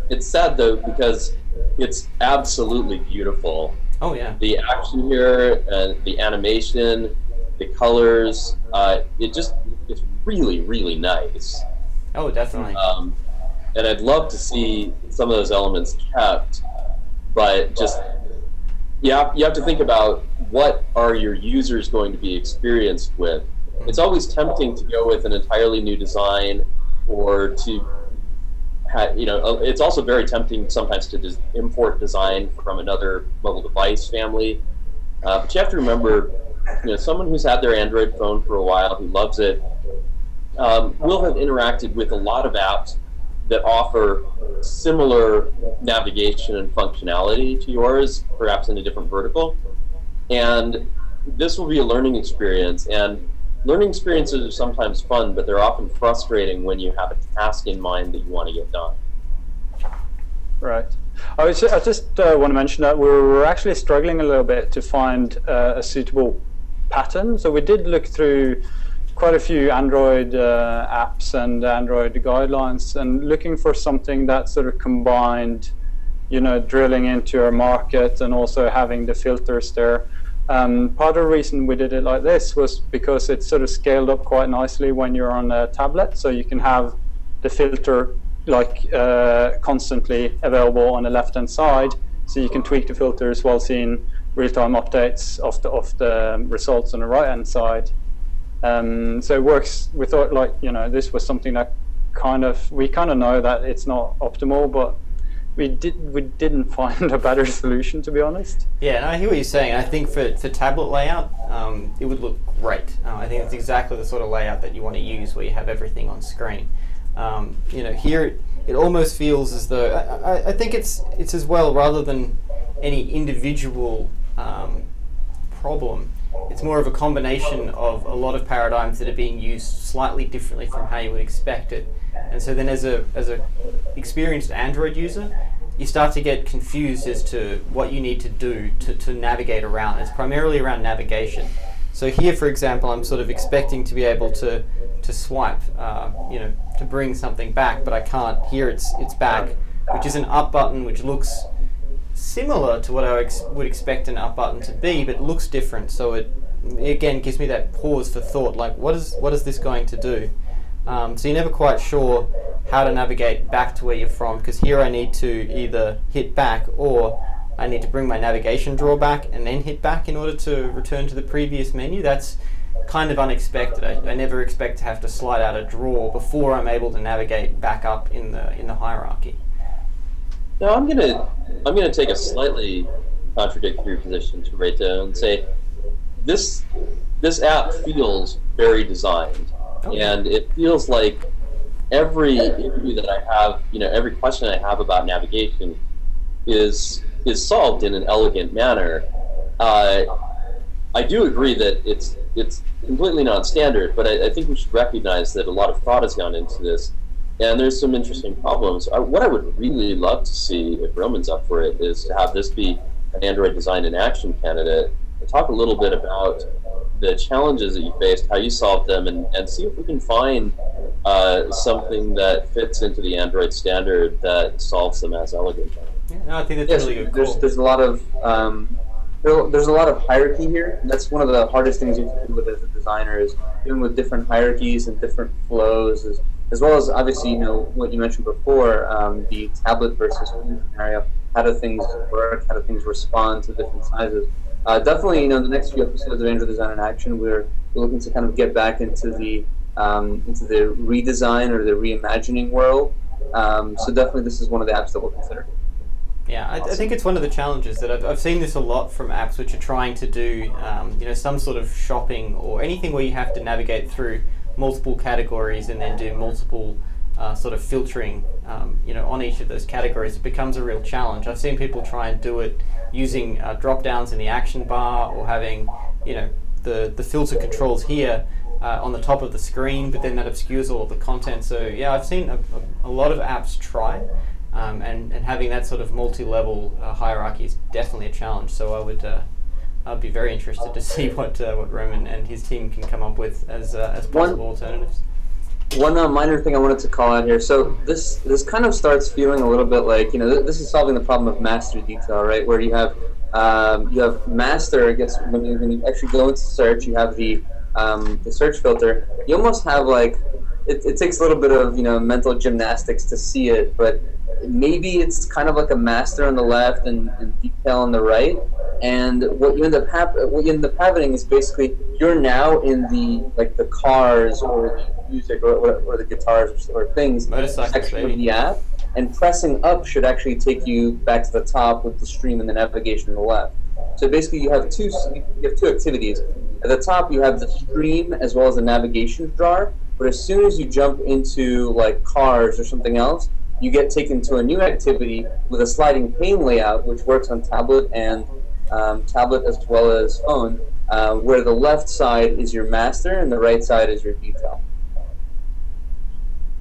it's sad though, because it's absolutely beautiful. Oh yeah. The action here, the animation, the colors, it's really, really nice. Oh, definitely. And I'd love to see some of those elements kept, but just, you have to think about what are your users going to be experienced with. It's always tempting to go with an entirely new design, or to have, you know, it's also very tempting sometimes to import design from another mobile device family. But you have to remember, you know, someone who's had their Android phone for a while, who loves it, will have interacted with a lot of apps that offer similar navigation and functionality to yours, perhaps in a different vertical. And this will be a learning experience. And learning experiences are sometimes fun, but they're often frustrating when you have a task in mind that you want to get done. Right. I just want to mention that we're actually struggling a little bit to find a suitable pattern. So we did look through quite a few Android apps and Android guidelines, and looking for something that sort of combined, you know, drilling into our market and also having the filters there. Part of the reason we did it like this was because it's sort of scaled up quite nicely when you're on a tablet, so you can have the filter like constantly available on the left-hand side, so you can tweak the filters while seeing real-time updates of the results on the right-hand side. So it works. We thought, like, you know, this was something that we kind of know that it's not optimal, but we didn't find a better solution, to be honest. Yeah, and I hear what you're saying. I think for tablet layout, it would look great. I think it's exactly the sort of layout that you want to use, where you have everything on screen. You know, here it almost feels as though I think it's as well, rather than any individual problem. It's more of a combination of a lot of paradigms that are being used slightly differently from how you would expect it. And so then as a experienced Android user, you start to get confused as to what you need to do to navigate around. It's primarily around navigation. So here, for example, I'm sort of expecting to be able to swipe, you know, to bring something back, but I can't. Here it's back, which is an up button, which looks similar to what I would expect an up button to be, but looks different. So it again gives me that pause for thought, like what is this going to do? So you're never quite sure how to navigate back to where you're from, because here I need to either hit back, or I need to bring my navigation drawer back and then hit back in order to return to the previous menu. That's kind of unexpected. I never expect to have to slide out a drawer before I'm able to navigate back up in the hierarchy. Now I'm gonna take a slightly contradictory position to Reto and say this app feels very designed, and it feels like every issue that I have, you know, every question I have about navigation is solved in an elegant manner. I do agree that it's completely non-standard, but I think we should recognize that a lot of thought has gone into this. And there's some interesting problems. What I would really love to see, if Roman's up for it, is to have this be an Android design in action candidate, and talk a little bit about the challenges that you faced, how you solved them, and see if we can find something that fits into the Android standard that solves them as elegantly. Yeah, no, I think that's really good. There's a lot of there's a lot of hierarchy here, and that's one of the hardest things you can do with as a designer, is dealing with different hierarchies and different flows, as well as obviously, you know, what you mentioned before, the tablet versus phone scenario. how do things work, how do things respond to different sizes. Definitely, the next few episodes of Android Design in Action, we're looking to kind of get back into the redesign or the reimagining world. So definitely, this is one of the apps that we'll consider. Yeah, I think it's one of the challenges that I've seen this a lot from apps which are trying to do, some sort of shopping or anything where you have to navigate through multiple categories and then do multiple sort of filtering, on each of those categories. It becomes a real challenge. I've seen people try and do it using drop downs in the action bar or having, the filter controls here on the top of the screen, but then that obscures all of the content. So yeah, I've seen a lot of apps try. And having that sort of multi-level hierarchy is definitely a challenge. So I'd be very interested to see what Roman and his team can come up with as possible alternatives. One minor thing I wanted to call out here. So this kind of starts feeling a little bit like, this is solving the problem of master detail, right? Where you have master. I guess when you actually go into search, you have the search filter. You almost have like it takes a little bit of mental gymnastics to see it, but maybe it's kind of like a master on the left and detail on the right, and what you end up having is basically you're now in the cars or the music or the guitars or things section of the app, and pressing up should actually take you back to the top with the stream and the navigation on the left. So basically you have two activities. At the top you have the stream as well as the navigation jar, but as soon as you jump into like cars or something else, you get taken to a new activity with a sliding pane layout, which works on tablet and tablet as well as phone, where the left side is your master and the right side is your detail.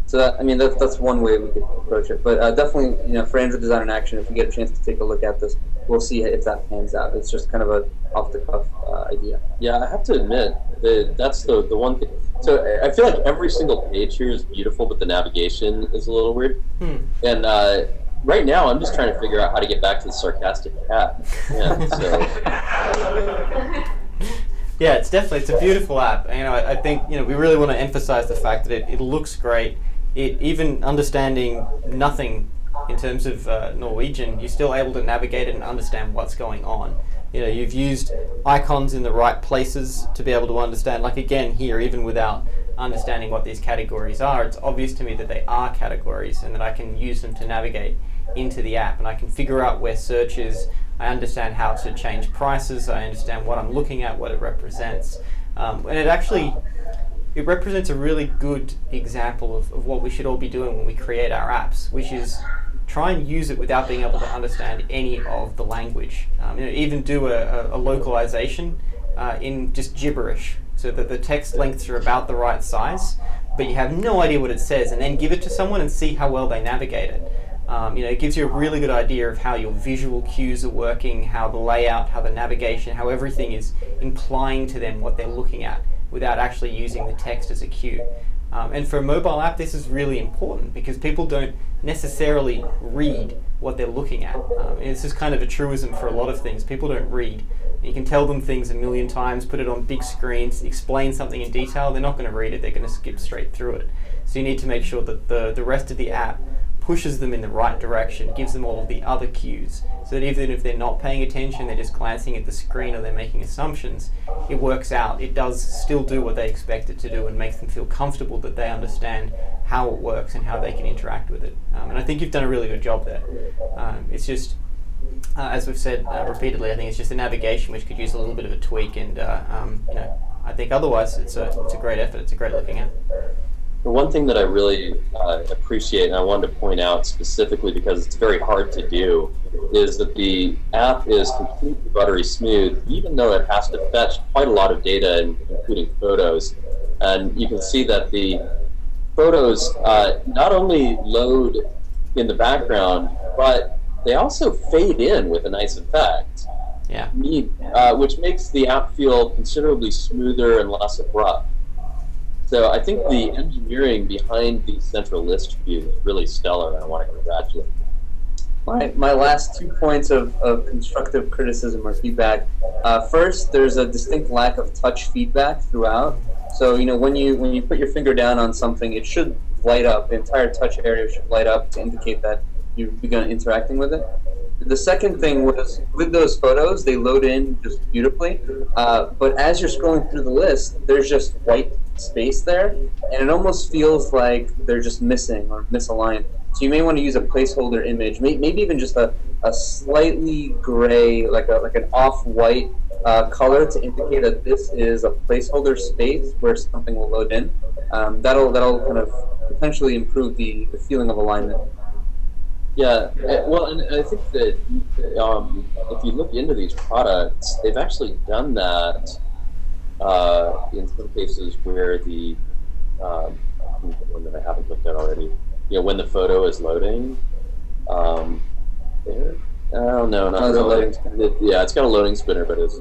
So that's one way we could approach it. But definitely, for Android Design in Action, if we get a chance to take a look at this, we'll see if that pans out. It's just kind of a off-the-cuff idea. Yeah, I have to admit that that's the one thing. So I feel like every single page here is beautiful, but the navigation is a little weird. And right now, I'm just trying to figure out how to get back to the sarcastic cat. Yeah, so. Yeah, it's a beautiful app. I think we really want to emphasize the fact that it looks great. Even understanding nothing in terms of Norwegian, you're still able to navigate it and understand what's going on. You've used icons in the right places to be able to understand. Like again here, even without understanding what these categories are, it's obvious to me that they are categories and that I can use them to navigate into the app, and I can figure out where search is. I understand how to change prices. I understand what I'm looking at, what it represents, and it represents a really good example of what we should all be doing when we create our apps, which is try and use it without being able to understand any of the language. Even do a localization in just gibberish, so that the text lengths are about the right size, but you have no idea what it says, and then give it to someone and see how well they navigate it. It gives you a really good idea of how your visual cues are working, how the layout, how the navigation, how everything is implying to them what they're looking at, without actually using the text as a cue. And for a mobile app, this is really important because people don't necessarily read what they're looking at. This is kind of a truism for a lot of things. People don't read. You can tell them things a million times, put it on big screens, explain something in detail, they're not going to read it, they're going to skip straight through it. So you need to make sure that the rest of the app pushes them in the right direction, gives them all of the other cues, so that even if they're not paying attention, they're just glancing at the screen or they're making assumptions, it works out. It does still do what they expect it to do and makes them feel comfortable that they understand how it works and how they can interact with it. And I think you've done a really good job there. It's just, as we've said repeatedly, I think it's just the navigation which could use a little bit of a tweak, and I think otherwise it's a great effort. It's a great looking app. The one thing that I really appreciate, and I wanted to point out specifically because it's very hard to do, is that the app is completely buttery smooth, even though it has to fetch quite a lot of data, including photos. And you can see that the photos not only load in the background, but they also fade in with a nice effect. Yeah. Which makes the app feel considerably smoother and less abrupt. So I think the engineering behind the central list view is really stellar, and I want to congratulate you. My last 2 points of constructive criticism or feedback. First, there's a distinct lack of touch feedback throughout. So when you put your finger down on something, it should light up. The entire touch area should light up to indicate that you've begun interacting with it. The second thing was, with those photos, they load in just beautifully, but as you're scrolling through the list, there's just white space there, and it almost feels like they're just missing or misaligned. So you may want to use a placeholder image, maybe even just a slightly gray, like an off-white color to indicate that this is a placeholder space where something will load in. That'll kind of potentially improve the feeling of alignment. Yeah, well, and I think that if you look into these products, they've actually done that in some cases where the one that I haven't looked at already. When the photo is loading, there. Oh no, not really. Yeah, it's got a loading spinner, but it's.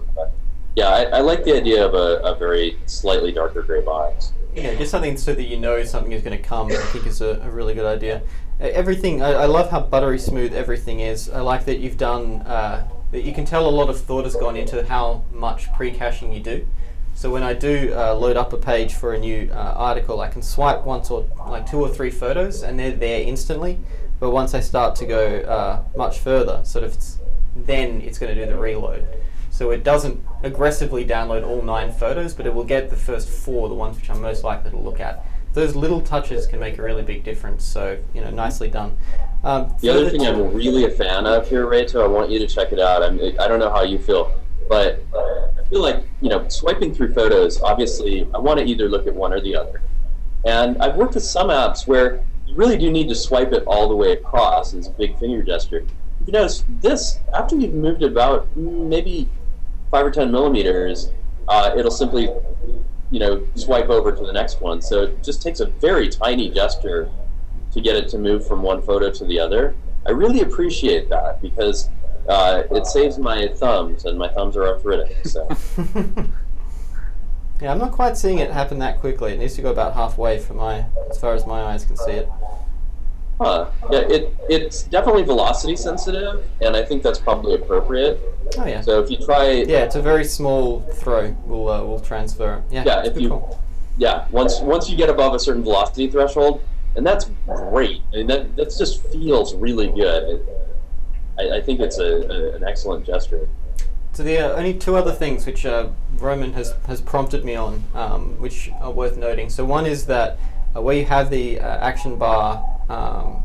Yeah, I like the idea of a very slightly darker gray box. Yeah, just something so that you know something is going to come. I think is a really good idea. Everything, I love how buttery smooth everything is. I like that you've done, that you can tell a lot of thought has gone into how much pre-caching you do. So when I do load up a page for a new article, I can swipe once or like 2 or 3 photos and they're there instantly. But once I start to go much further, then it's going to do the reload. So it doesn't aggressively download all 9 photos, but it will get the first 4, the ones which I'm most likely to look at. Those little touches can make a really big difference, so nicely done. The other thing I'm really a fan of here, Reto, I want you to check it out. I don't know how you feel, but I feel like swiping through photos, obviously I want to either look at one or the other. And I've worked with some apps where you really do need to swipe it all the way across as a big finger gesture. If you notice, this, after you've moved about maybe 5 or 10 millimeters, it'll simply swipe over to the next one. So it just takes a very tiny gesture to get it to move from one photo to the other. I really appreciate that because it saves my thumbs, and my thumbs are arthritic. So. Yeah, I'm not quite seeing it happen that quickly. It needs to go about halfway as far as my eyes can see it. Yeah, it's definitely velocity sensitive, and I think that's probably appropriate. Oh yeah. So if you try, yeah, it's a very small throw. We'll transfer. Yeah. Yeah, if you, cool. Yeah, once you get above a certain velocity threshold, and that's great. I mean, that just feels really good. I think it's an excellent gesture. So the only 2 other things which Roman has prompted me on, which are worth noting. So one is that where you have the action bar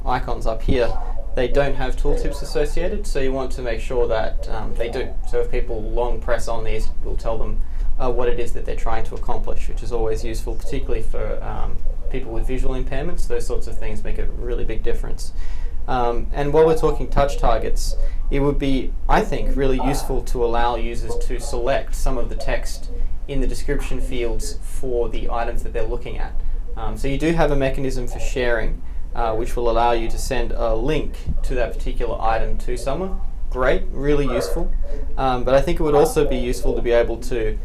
icons up here, they don't have tooltips associated, so you want to make sure that they do. So if people long press on these, we'll tell them what it is that they're trying to accomplish, which is always useful, particularly for people with visual impairments. Those sorts of things make a really big difference. And while we're talking touch targets, it would be, I think, really useful to allow users to select some of the text in the description fields for the items that they're looking at. So you do have a mechanism for sharing, which will allow you to send a link to that particular item to someone. Great, really useful. But I think it would also be useful to be able to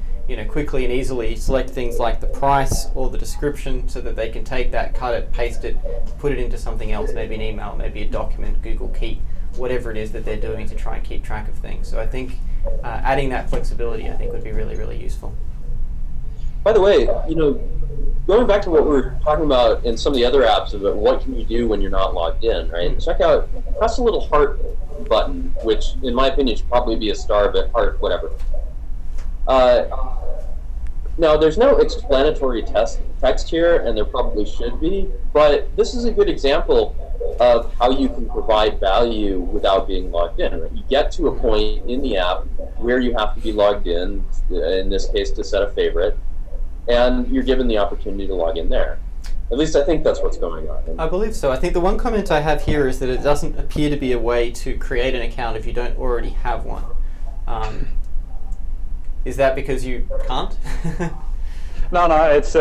quickly and easily select things like the price or the description so that they can take that, cut it, paste it, put it into something else, maybe an email, maybe a document, Google Keep, whatever it is that they're doing to try and keep track of things. So I think adding that flexibility, I think, would be really, really useful. By the way, going back to what we were talking about in some of the other apps about what can you do when you're not logged in, right? Check out, press a little heart button, which in my opinion should probably be a star, but heart, whatever. Now, there's no explanatory text here, and there probably should be, but this is a good example of how you can provide value without being logged in. Right? You get to a point in the app where you have to be logged in this case to set a favorite, and you're given the opportunity to log in there. At least I think that's what's going on. I believe so. I think the one comment I have here is that it doesn't appear to be a way to create an account if you don't already have one. Is that because you can't? No, it's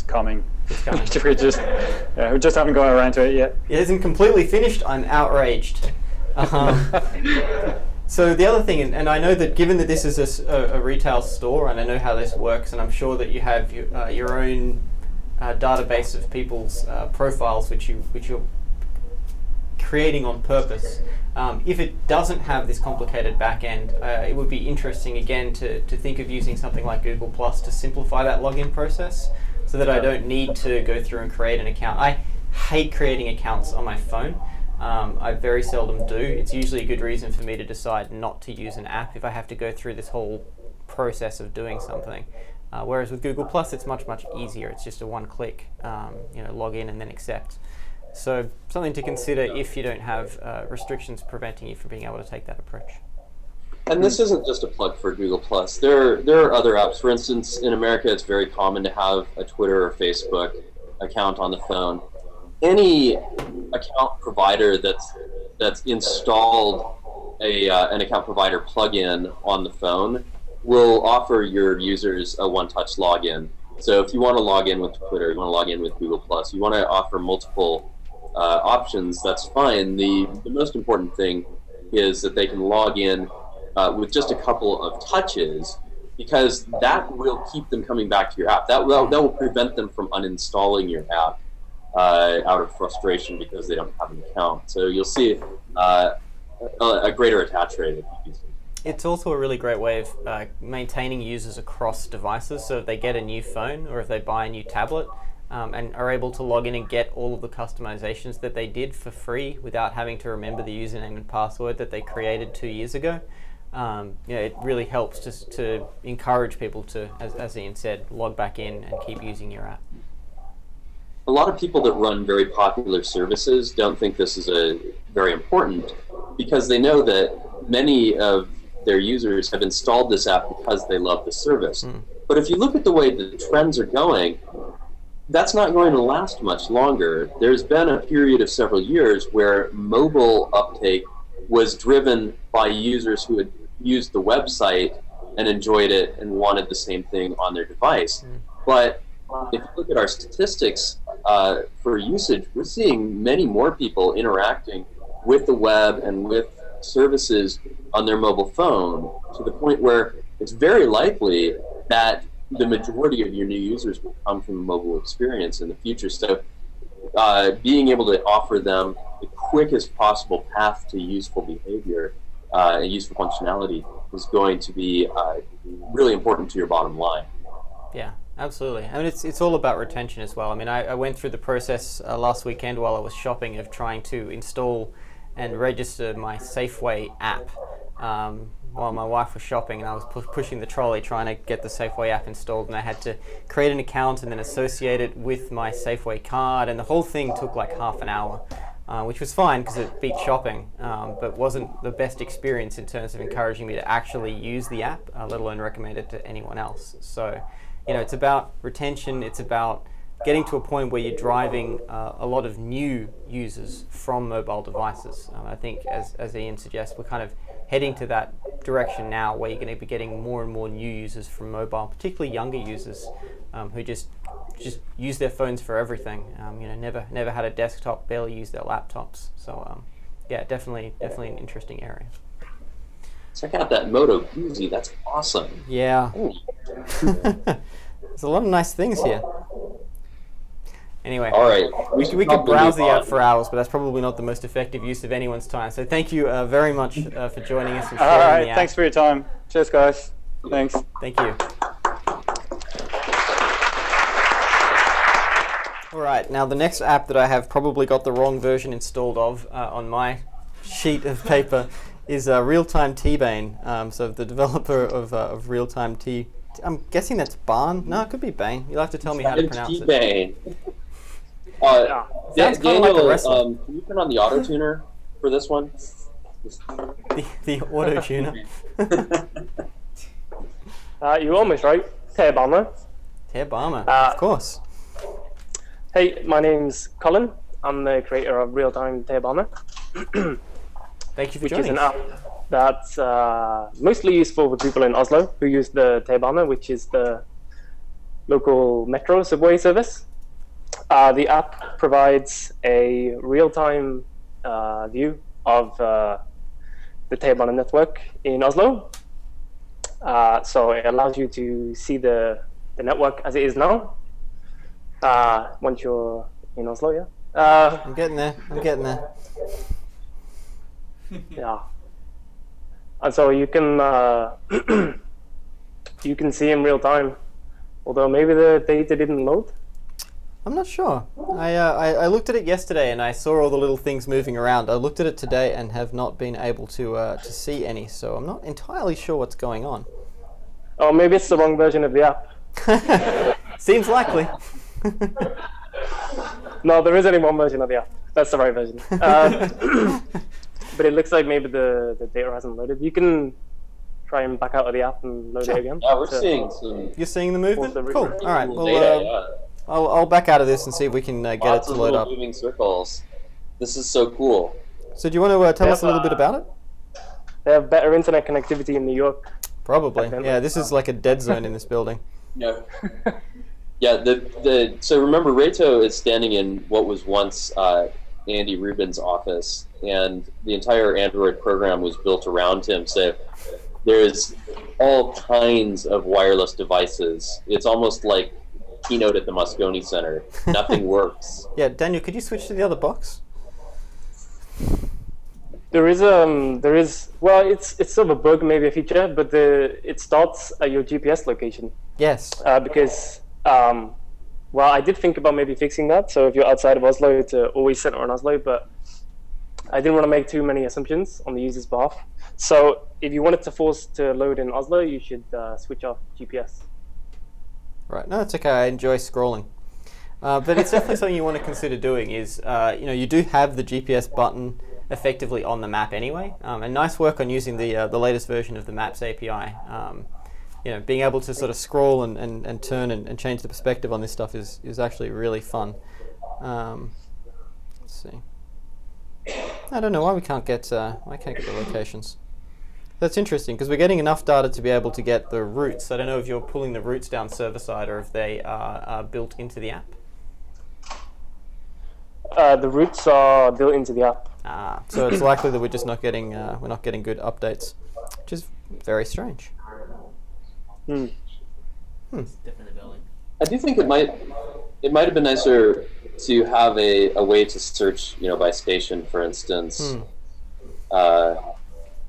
coming. It's coming. we just haven't gone around to it yet. It isn't completely finished. I'm outraged. So the other thing, and I know that given that this is a retail store, and I know how this works, and I'm sure that you have your own database of people's profiles which you're creating on purpose. If it doesn't have this complicated back end, it would be interesting again to think of using something like Google Plus to simplify that login process so that I don't need to go through and create an account. I hate creating accounts on my phone. I very seldom do. It's usually a good reason for me to decide not to use an app if I have to go through this whole process of doing something. Whereas with Google Plus, it's much easier. It's just a one-click, log in and then accept. So something to consider if you don't have restrictions preventing you from being able to take that approach. And this isn't just a plug for Google Plus. There are other apps. For instance, in America, it's very common to have a Twitter or Facebook account on the phone. Any account provider that's installed an account provider plugin on the phone will offer your users a one-touch login. So if you want to log in with Twitter, you want to log in with Google Plus, you want to offer multiple options, that's fine. The most important thing is that they can log in with just a couple of touches, because that will keep them coming back to your app. That will prevent them from uninstalling your app out of frustration because they don't have an account. So you'll see a greater attach rate if you use it. It's also a really great way of maintaining users across devices. So if they get a new phone or if they buy a new tablet and are able to log in and get all of the customizations that they did for free without having to remember the username and password that they created 2 years ago, it really helps just to encourage people to, as Ian said, log back in and keep using your app. A lot of people that run very popular services don't think this is very important because they know that many of their users have installed this app because they love the service. But if you look at the way the trends are going, that's not going to last much longer. There's been a period of several years where mobile uptake was driven by users who had used the website and enjoyed it and wanted the same thing on their device. But if you look at our statistics for usage, we're seeing many more people interacting with the web and with services on their mobile phone, to the point where it's very likely that the majority of your new users will come from a mobile experience in the future. So being able to offer them the quickest possible path to useful behavior and useful functionality is going to be really important to your bottom line. Yeah, absolutely. I mean, it's all about retention as well. I mean, I went through the process last weekend while I was shopping of trying to install and register my Safeway app while my wife was shopping, and I was pushing the trolley trying to get the Safeway app installed, and I had to create an account and then associate it with my Safeway card, and the whole thing took like half an hour, which was fine because it beat shopping, but wasn't the best experience in terms of encouraging me to actually use the app, let alone recommend it to anyone else. So, it's about retention, it's about getting to a point where you're driving a lot of new users from mobile devices. I think, as Ian suggests, we're kind of heading to that direction now, where you're going to be getting more and more new users from mobile, particularly younger users who just use their phones for everything. Never had a desktop, barely use their laptops. So yeah, definitely an interesting area. Check out that Moto Guzzi, that's awesome. Yeah. There's a lot of nice things here. Anyway, all right, we could browse the app for hours, but that's probably not the most effective use of anyone's time. So thank you very much for joining us and sharing all right, the app. thanks for your time. Cheers, guys. Thanks. Thank you. All right, now the next app that I have probably got the wrong version installed of on my sheet of paper is Realtime T-Bane. So the developer of Realtime T, I'm guessing that's Bane. No, it could be Bane. You'll have to tell me how to pronounce it. T-Bane. Sounds kind of like a wrestler. Can you turn on the auto tuner for this one? The auto tuner. You're almost right. T-Bane. T-Bane, of course. Hey, my name's Colin. I'm the creator of Realtime T-Bane. Thank you for which joining. Is an app that's mostly useful for people in Oslo who use the T-Bane, which is the local metro subway service. The app provides a real-time view of the T-Bane network in Oslo. So it allows you to see the network as it is now once you're in Oslo, yeah. I'm getting there. Yeah. And so you can you can see in real time, although maybe the data didn't load. I'm not sure. I looked at it yesterday and I saw all the little things moving around. I looked at it today and have not been able to see any, so I'm not entirely sure what's going on. Oh, maybe it's the wrong version of the app. Seems likely. No, there is only one version of the app. That's the right version. But it looks like maybe the data hasn't loaded. You can try and back out of the app and load it again. Yeah, we're seeing some. You're seeing the movement? Cool. All right. Well, data, yeah. I'll back out of this and see if we can get Lots it to of load little up. moving circles. This is so cool. So do you want to tell us a little bit about it? They have better internet connectivity in New York. Probably. Definitely. Yeah, this is like a dead zone in this building. Yeah. Yeah. So remember, Reto is standing in what was once Andy Rubin's office, and the entire Android program was built around him. So there's all kinds of wireless devices. It's almost like keynote at the Moscone Center. Nothing works. Yeah, Daniel, could you switch to the other box? There is well, it's sort of a bug, maybe a feature, but it starts at your GPS location. Yes. Because well, I did think about maybe fixing that. So if you're outside of Oslo, to always center on Oslo, but I didn't want to make too many assumptions on the user's behalf. So if you wanted to force to load in Oslo, you should switch off GPS. Right. No, it's okay. I enjoy scrolling. But it's definitely something you want to consider doing is, you do have the GPS button effectively on the map anyway. And nice work on using the latest version of the Maps API. Being able to sort of scroll and turn and change the perspective on this stuff is actually really fun. Let's see. I don't know why we can't get the locations. That's interesting because we're getting enough data to be able to get the routes. I don't know if you're pulling the routes down server side or if they are built into the app. The routes are built into the app. So it's likely that we're just not getting good updates, which is very strange. Hmm. I do think it might have been nicer to have a way to search, by station, for instance.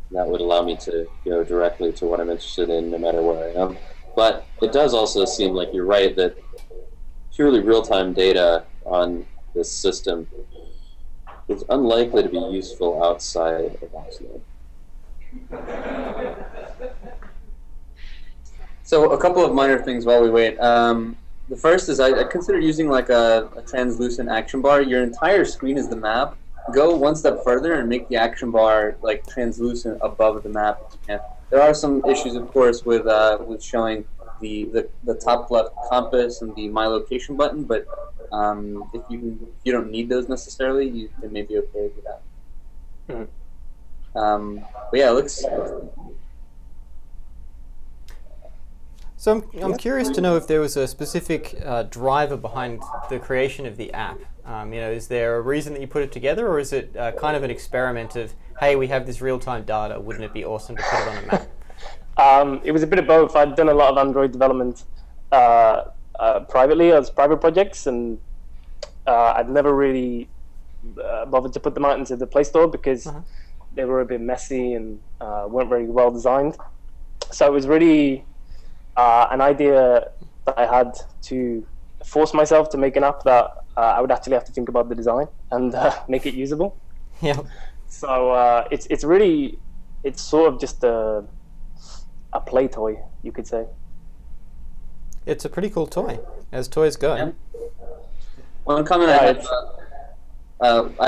That would allow me to go directly to what I'm interested in, no matter where I am. But it does also seem like you're right that purely real-time data on this system is unlikely to be useful outside of Oslo. So a couple of minor things while we wait. The first is I consider using like a translucent action bar. Your entire screen is the map. Go one step further and make the action bar like translucent above the map. And there are some issues, of course, with showing the top left compass and the My Location button, but if you don't need those necessarily, it may be okay with that. Mm-hmm. But yeah, it looks. So I'm curious to know if there was a specific driver behind the creation of the app. Is there a reason that you put it together, or is it kind of an experiment of, hey, we have this real-time data, wouldn't it be awesome to put it on a map? It was a bit of both. I'd done a lot of Android development privately as private projects, and I'd never really bothered to put them out into the Play Store because they were a bit messy and weren't very well designed. So it was really an idea that I had to force myself to make an app that I would actually have to think about the design and make it usable. Yeah. So it's sort of just a play toy, you could say. It's a pretty cool toy, as toys go. Yeah. One comment I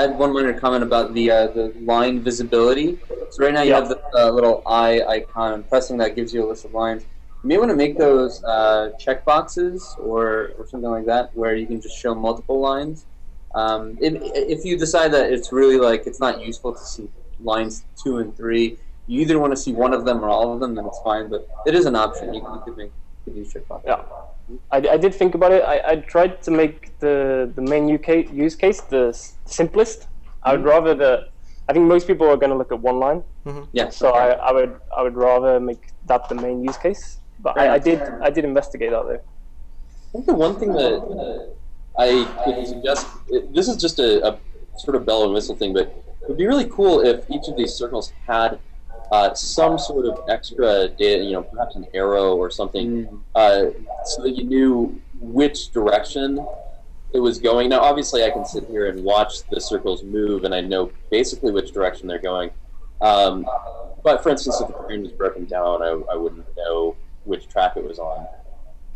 had one minor comment about the line visibility. So right now you have the little eye icon, and pressing that gives you a list of lines. You may want to make those checkboxes or something like that, where you can just show multiple lines. If you decide that it's really it's not useful to see lines 2 and 3, you either want to see one of them or all of them, then it's fine. But it is an option. You could use checkboxes. Yeah, I did think about it. I tried to make the main use case the simplest. I would rather I think most people are going to look at one line. Yeah. So I would rather make that the main use case. But I did investigate that though. I think the one thing that I could suggest, this is just a sort of bell and whistle thing, but it would be really cool if each of these circles had some sort of extra data, perhaps an arrow or something, so that you knew which direction it was going. Now, obviously, I can sit here and watch the circles move, and I know basically which direction they're going. But for instance, if the train was broken down, I wouldn't know which track it was on.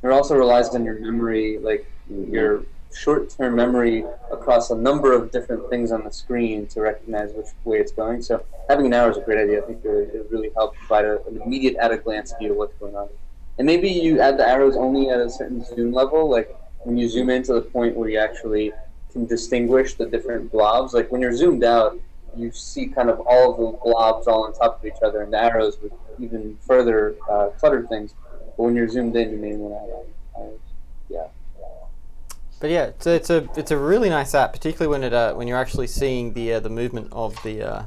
It also relies on your memory, like your short-term memory across a number of different things on the screen to recognize which way it's going. So having an arrow is a great idea. I think it really helps provide an immediate at-a-glance view of what's going on. And maybe you add the arrows only at a certain zoom level, like when you zoom in to the point where you actually can distinguish the different blobs. Like when you're zoomed out, you see kind of all of the blobs all on top of each other, and the arrows would even further clutter things. But when you're zoomed in, you may want to add arrows. Yeah. But yeah, it's a really nice app, particularly when you're actually seeing the movement of the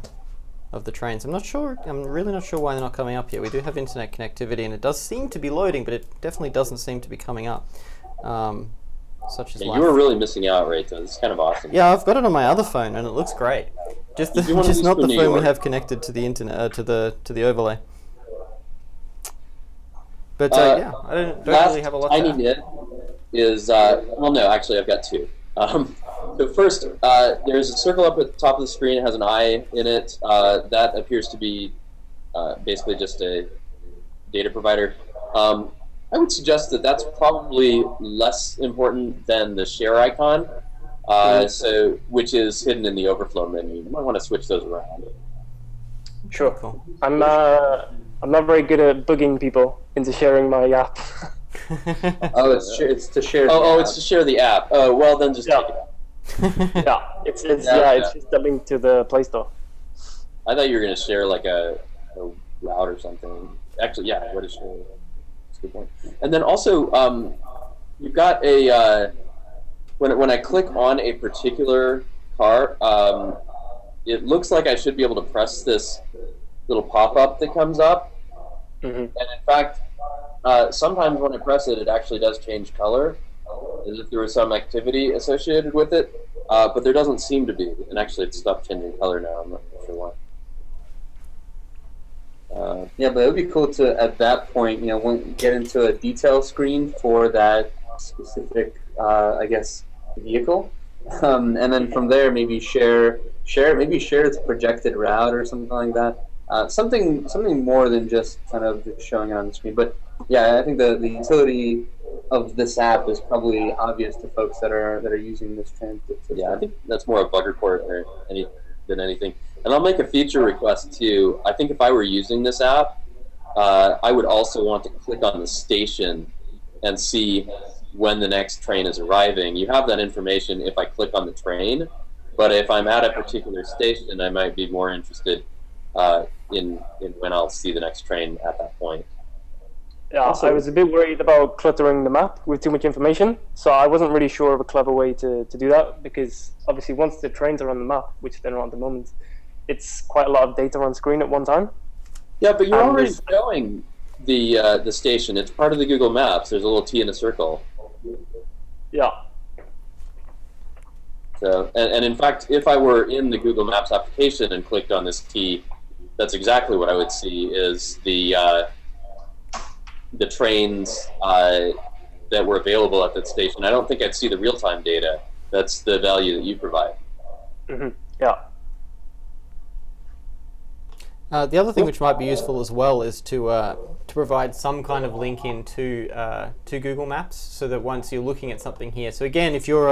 trains. I'm really not sure why they're not coming up yet. We do have internet connectivity, and it does seem to be loading, but it definitely doesn't seem to be coming up. Such as you were really missing out, Reto. It's kind of awesome. Yeah, I've got it on my other phone, and it looks great. Just not the phone we have connected to the internet to the overlay. But yeah, I don't really have a lot. I need it is well, no, actually, I've got two. So first, there's a circle up at the top of the screen. It has an eye in it. That appears to be basically just a data provider. I would suggest that that's probably less important than the share icon, which is hidden in the overflow menu. You might want to switch those around. Sure. Cool. I'm not very good at bugging people into sharing my app. Oh, it's to share. It's to share the app. Oh, well then just take it out. Yeah, it's just a link to the Play Store. I thought you were going to share like a route or something. Actually, yeah, what is share? That's a good point. And then also, you've got a when I click on a particular car, it looks like I should be able to press this little pop-up that comes up. Mm-hmm. And in fact, sometimes when I press it, it actually does change color, as if there was some activity associated with it, but there doesn't seem to be. And actually, it's stopped changing color now. I'm not sure why. Yeah, but it would be cool to, at that point, get into a detail screen for that specific, I guess, vehicle, and then from there maybe share its projected route or something like that. Something more than just kind of showing it on the screen. But yeah, I think the utility of this app is probably obvious to folks that are using this transit system. Yeah, I think that's more a bug report than anything. And I'll make a feature request too. I think if I were using this app, I would also want to click on the station and see when the next train is arriving. You have that information if I click on the train, but if I'm at a particular station, I might be more interested in when I'll see the next train at that point. Yeah, also, I was a bit worried about cluttering the map with too much information, so I wasn't really sure of a clever way to do that, because obviously once the trains are on the map, which they're not at the moment, it's quite a lot of data on screen at one time. Yeah, but you're already showing the station. It's part of the Google Maps. There's a little T in a circle. Yeah. So, and in fact, if I were in the Google Maps application and clicked on this T, that's exactly what I would see is the trains that were available at that station. I don't think I'd see the real-time data. That's the value that you provide. Mm-hmm. Yeah. The other thing which might be useful as well is to provide some kind of link into to Google Maps, so that once you're looking at something here. So again, if you're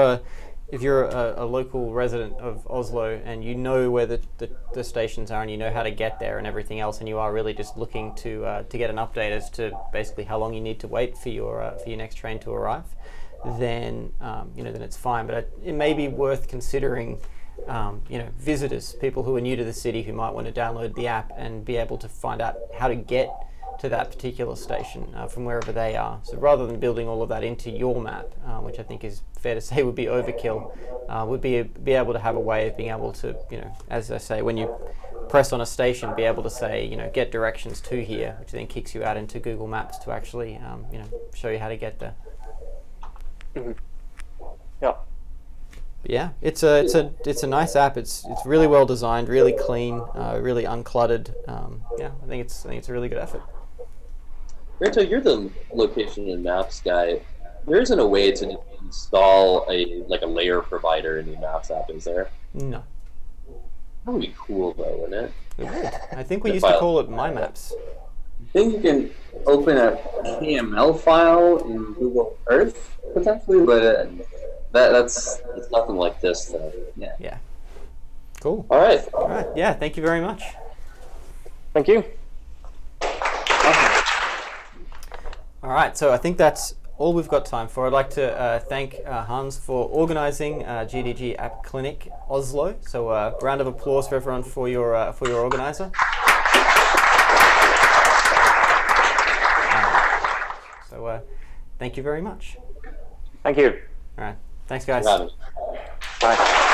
a local resident of Oslo and you know where the stations are and you know how to get there and everything else, and you are really just looking to get an update as to basically how long you need to wait for your next train to arrive, then then it's fine. But it may be worth considering. Visitors, people who are new to the city who might want to download the app and be able to find out how to get to that particular station from wherever they are. So rather than building all of that into your map, which I think is fair to say would be overkill, would be able to have a way of being able to, as I say, when you press on a station, be able to say, get directions to here, which then kicks you out into Google Maps to actually, show you how to get there. Mm-hmm. Yeah. Yeah, it's a nice app. It's really well designed, really clean, really uncluttered. Yeah, I think it's a really good effort. Reto, you're the location and maps guy. there isn't a way to install a layer provider in the Maps app, is there? No. That would be cool, though, wouldn't it? It would. I think we used to call it My Maps. I think you can open a KML file in Google Earth, potentially, but that's nothing like this, though. Yeah. Yeah. Cool. All right. All right. Yeah, thank you very much. Thank you. All right, so I think that's all we've got time for. I'd like to thank Hans for organising GDG App Clinic Oslo. So round of applause for everyone for your organiser. So thank you very much. Thank you. All right, thanks guys. Got it. Bye.